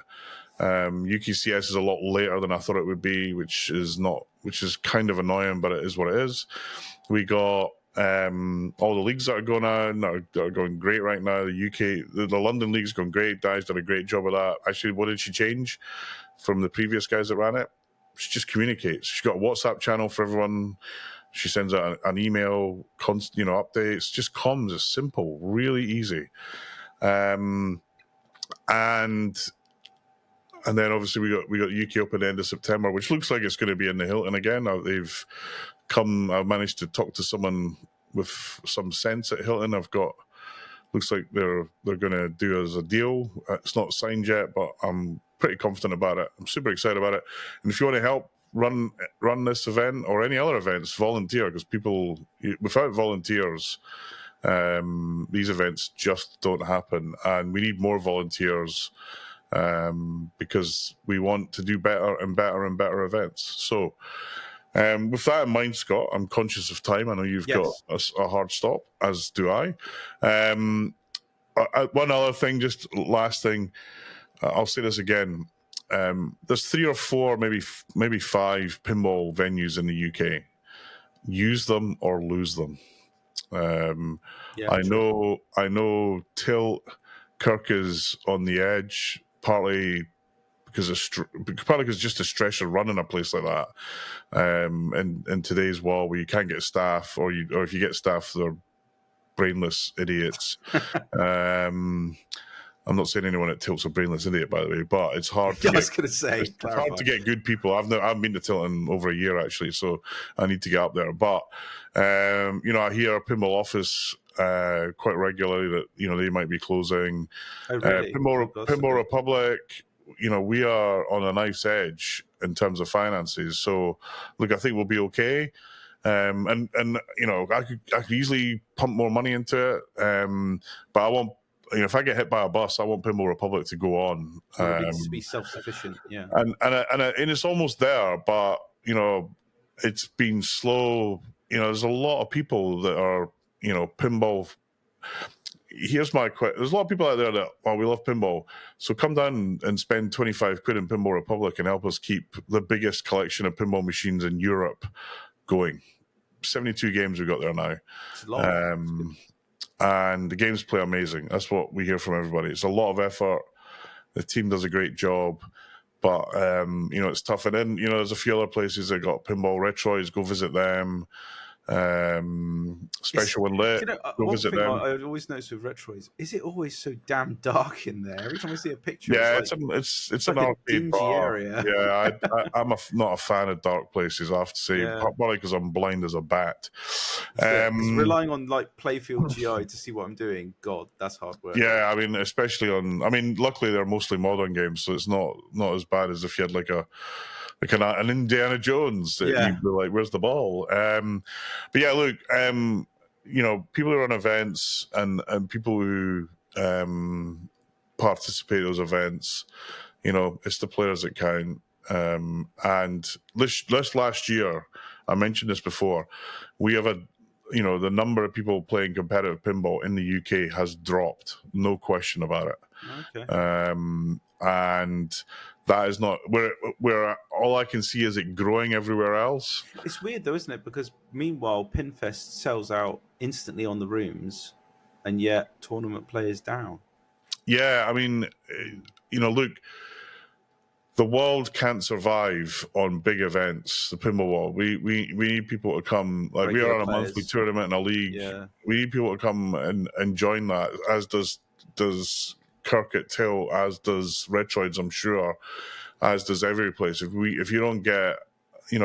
Speaker 2: UKCS is a lot later than I thought it would be, which is kind of annoying, but it is what it is. We got all the leagues that are going on that are going great right now. The London League's going great. Di's done a great job of that. Actually, what did she change from the previous guys that ran it? She just communicates. She's got a WhatsApp channel for everyone. She sends out an email, updates. Just comms. It's simple, really easy. And then obviously we got UK Open end of September, which looks like it's going to be in the Hilton again. Now I've managed to talk to someone with some sense at Hilton. I've got looks like they're going to do us a deal. It's not signed yet, but I'm pretty confident about it. I'm super excited about it. And if you want to help run this event or any other events, volunteer, because without volunteers, these events just don't happen, and we need more volunteers because we want to do better and better and better events. So with that in mind, Scott, I'm conscious of time. I know you've got a hard stop, as do I. One other thing, just last thing, I'll say this again. There's 3 or 4, maybe 5 pinball venues in the UK. Use them or lose them. I know Kirk is on the edge, partly because just the stress of running a place like that. In today's world, where you can't get staff, or if you get staff, they're brainless idiots. I'm not saying anyone at Tilt's a brainless idiot, by the way, but it's hard. I was going to say it's hard to get good people. I've been to Tilt in over a year actually, so I need to get up there. But I hear Pinball Office quite regularly that they might be closing.
Speaker 3: Oh, really?
Speaker 2: Pinball Republic. We are on a knife's edge in terms of finances. So look, I think we'll be okay. And I could easily pump more money into it, but I won't. If I get hit by a bus, I want Pinball Republic to go on.
Speaker 3: It needs to be self-sufficient, yeah.
Speaker 2: And it's almost there, but it's been slow. There's a lot of people that are pinball. Here's my question: there's a lot of people out there that we love pinball, so come down and spend 25 quid in Pinball Republic and help us keep the biggest collection of pinball machines in Europe going. 72 games we've got there now.
Speaker 3: It's long.
Speaker 2: And the games play amazing. That's what we hear from everybody. It's a lot of effort. The team does a great job, but it's tough. And then there's a few other places that got pinball retroids. Go visit them. Special and Lit. Go visit them.
Speaker 3: I always notice with retroids, is it always so damn dark in there? Every time I see a picture,
Speaker 2: it's an arcade bar. Area. Yeah, I'm not a fan of dark places. I have to say, probably because I'm blind as a bat.
Speaker 3: Relying on Playfield GI to see what I'm doing, God, that's hard work.
Speaker 2: Yeah, especially luckily they're mostly modern games, so it's not as bad as if you had an Indiana Jones that you'd be like, where's the ball? But yeah, look, people who run events and people who participate in those events, it's the players that count. And this last year, I mentioned this before, we have the number of people playing competitive pinball in the UK has dropped, no question about it.
Speaker 3: Okay.
Speaker 2: And that is not where all I can see is it growing everywhere else.
Speaker 3: It's weird though, isn't it? Because meanwhile, Pinfest sells out instantly on the rooms, and yet tournament play is down.
Speaker 2: Yeah, look, the world can't survive on big events. The pinball world. We need people to come. We are on a monthly tournament in a league. Yeah. We need people to come and join that. As does Kirk at Till, as does Retroids, I'm sure, as does every place. If you don't get, you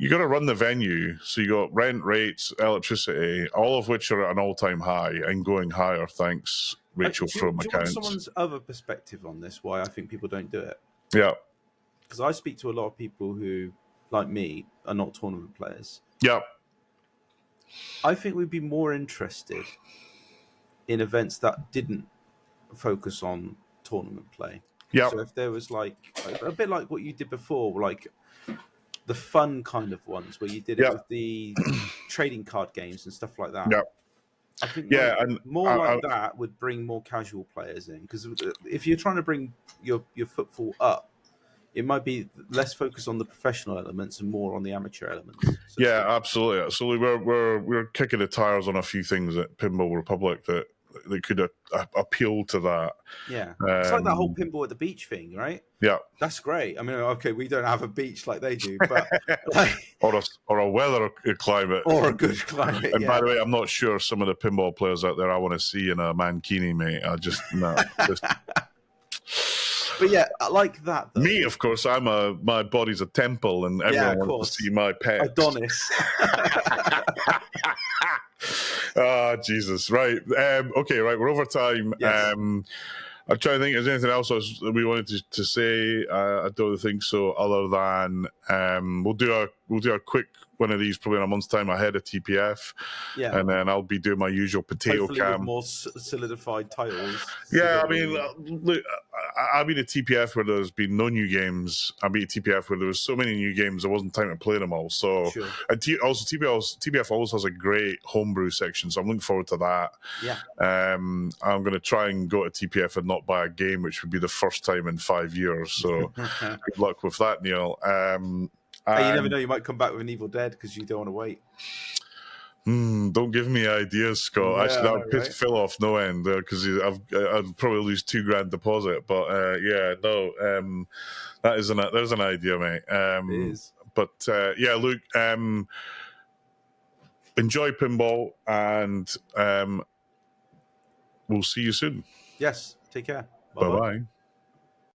Speaker 2: got to run the venue. So you got rent, rates, electricity, all of which are at an all-time high and going higher. Thanks, Rachel from accounts.
Speaker 3: Do you want someone's other perspective on this? Why I think people don't do it?
Speaker 2: Yeah,
Speaker 3: because I speak to a lot of people who, like me, are not tournament players.
Speaker 2: Yeah,
Speaker 3: I think we'd be more interested in events that didn't focus on tournament play.
Speaker 2: Yeah.
Speaker 3: So if there was a bit like what you did before, the fun kind of ones where you did it with the trading card games and stuff like that.
Speaker 2: Yeah.
Speaker 3: I think that would bring more casual players in, because if you're trying to bring your footfall up, it might be less focused on the professional elements and more on the amateur elements. So
Speaker 2: absolutely. We're kicking the tires on a few things at Pinball Republic that could appeal to that.
Speaker 3: Yeah, it's like that whole pinball at the beach thing, right?
Speaker 2: Yeah,
Speaker 3: that's great. Okay, we don't have a beach like they do, but
Speaker 2: or a weather climate,
Speaker 3: or a good climate.
Speaker 2: And by the way, I'm not sure some of the pinball players out there I want to see in a mankini, mate. I just no.
Speaker 3: But yeah, I like that. Though.
Speaker 2: Me, of course, my body's a temple, and everyone wants to see my pets.
Speaker 3: Adonis.
Speaker 2: Ah, Jesus. Right. Okay, right. We're over time.
Speaker 3: Yes.
Speaker 2: I'm trying to think. Is there anything else we wanted to say? I don't think so. Other than we'll do a quick one of these probably in a month's time ahead of TPF,
Speaker 3: Yeah.
Speaker 2: and then I'll be doing my usual potato
Speaker 3: Hopefully
Speaker 2: cam.
Speaker 3: with more solidified titles.
Speaker 2: Yeah, I mean, look, I've been at TPF where there's been no new games. I've been at TPF where there was so many new games there wasn't time to play them all. So,
Speaker 3: Sure.
Speaker 2: and also TPF always has a great homebrew section, so I'm looking forward to that.
Speaker 3: Yeah.
Speaker 2: I'm going to try and go to TPF and not buy a game, which would be the first time in 5 years. So, good luck with that, Neil.
Speaker 3: Hey, you never know. You might come back with an Evil Dead because you don't want to wait.
Speaker 2: Don't give me ideas, Scott.
Speaker 3: Yeah,
Speaker 2: Actually, that would
Speaker 3: right?
Speaker 2: piss Phil off no end because I'd probably lose $2,000 deposit. But there's an idea, mate.
Speaker 3: It is.
Speaker 2: But yeah, Luke, enjoy pinball, and we'll see you soon.
Speaker 3: Yes. Take care.
Speaker 2: Bye bye.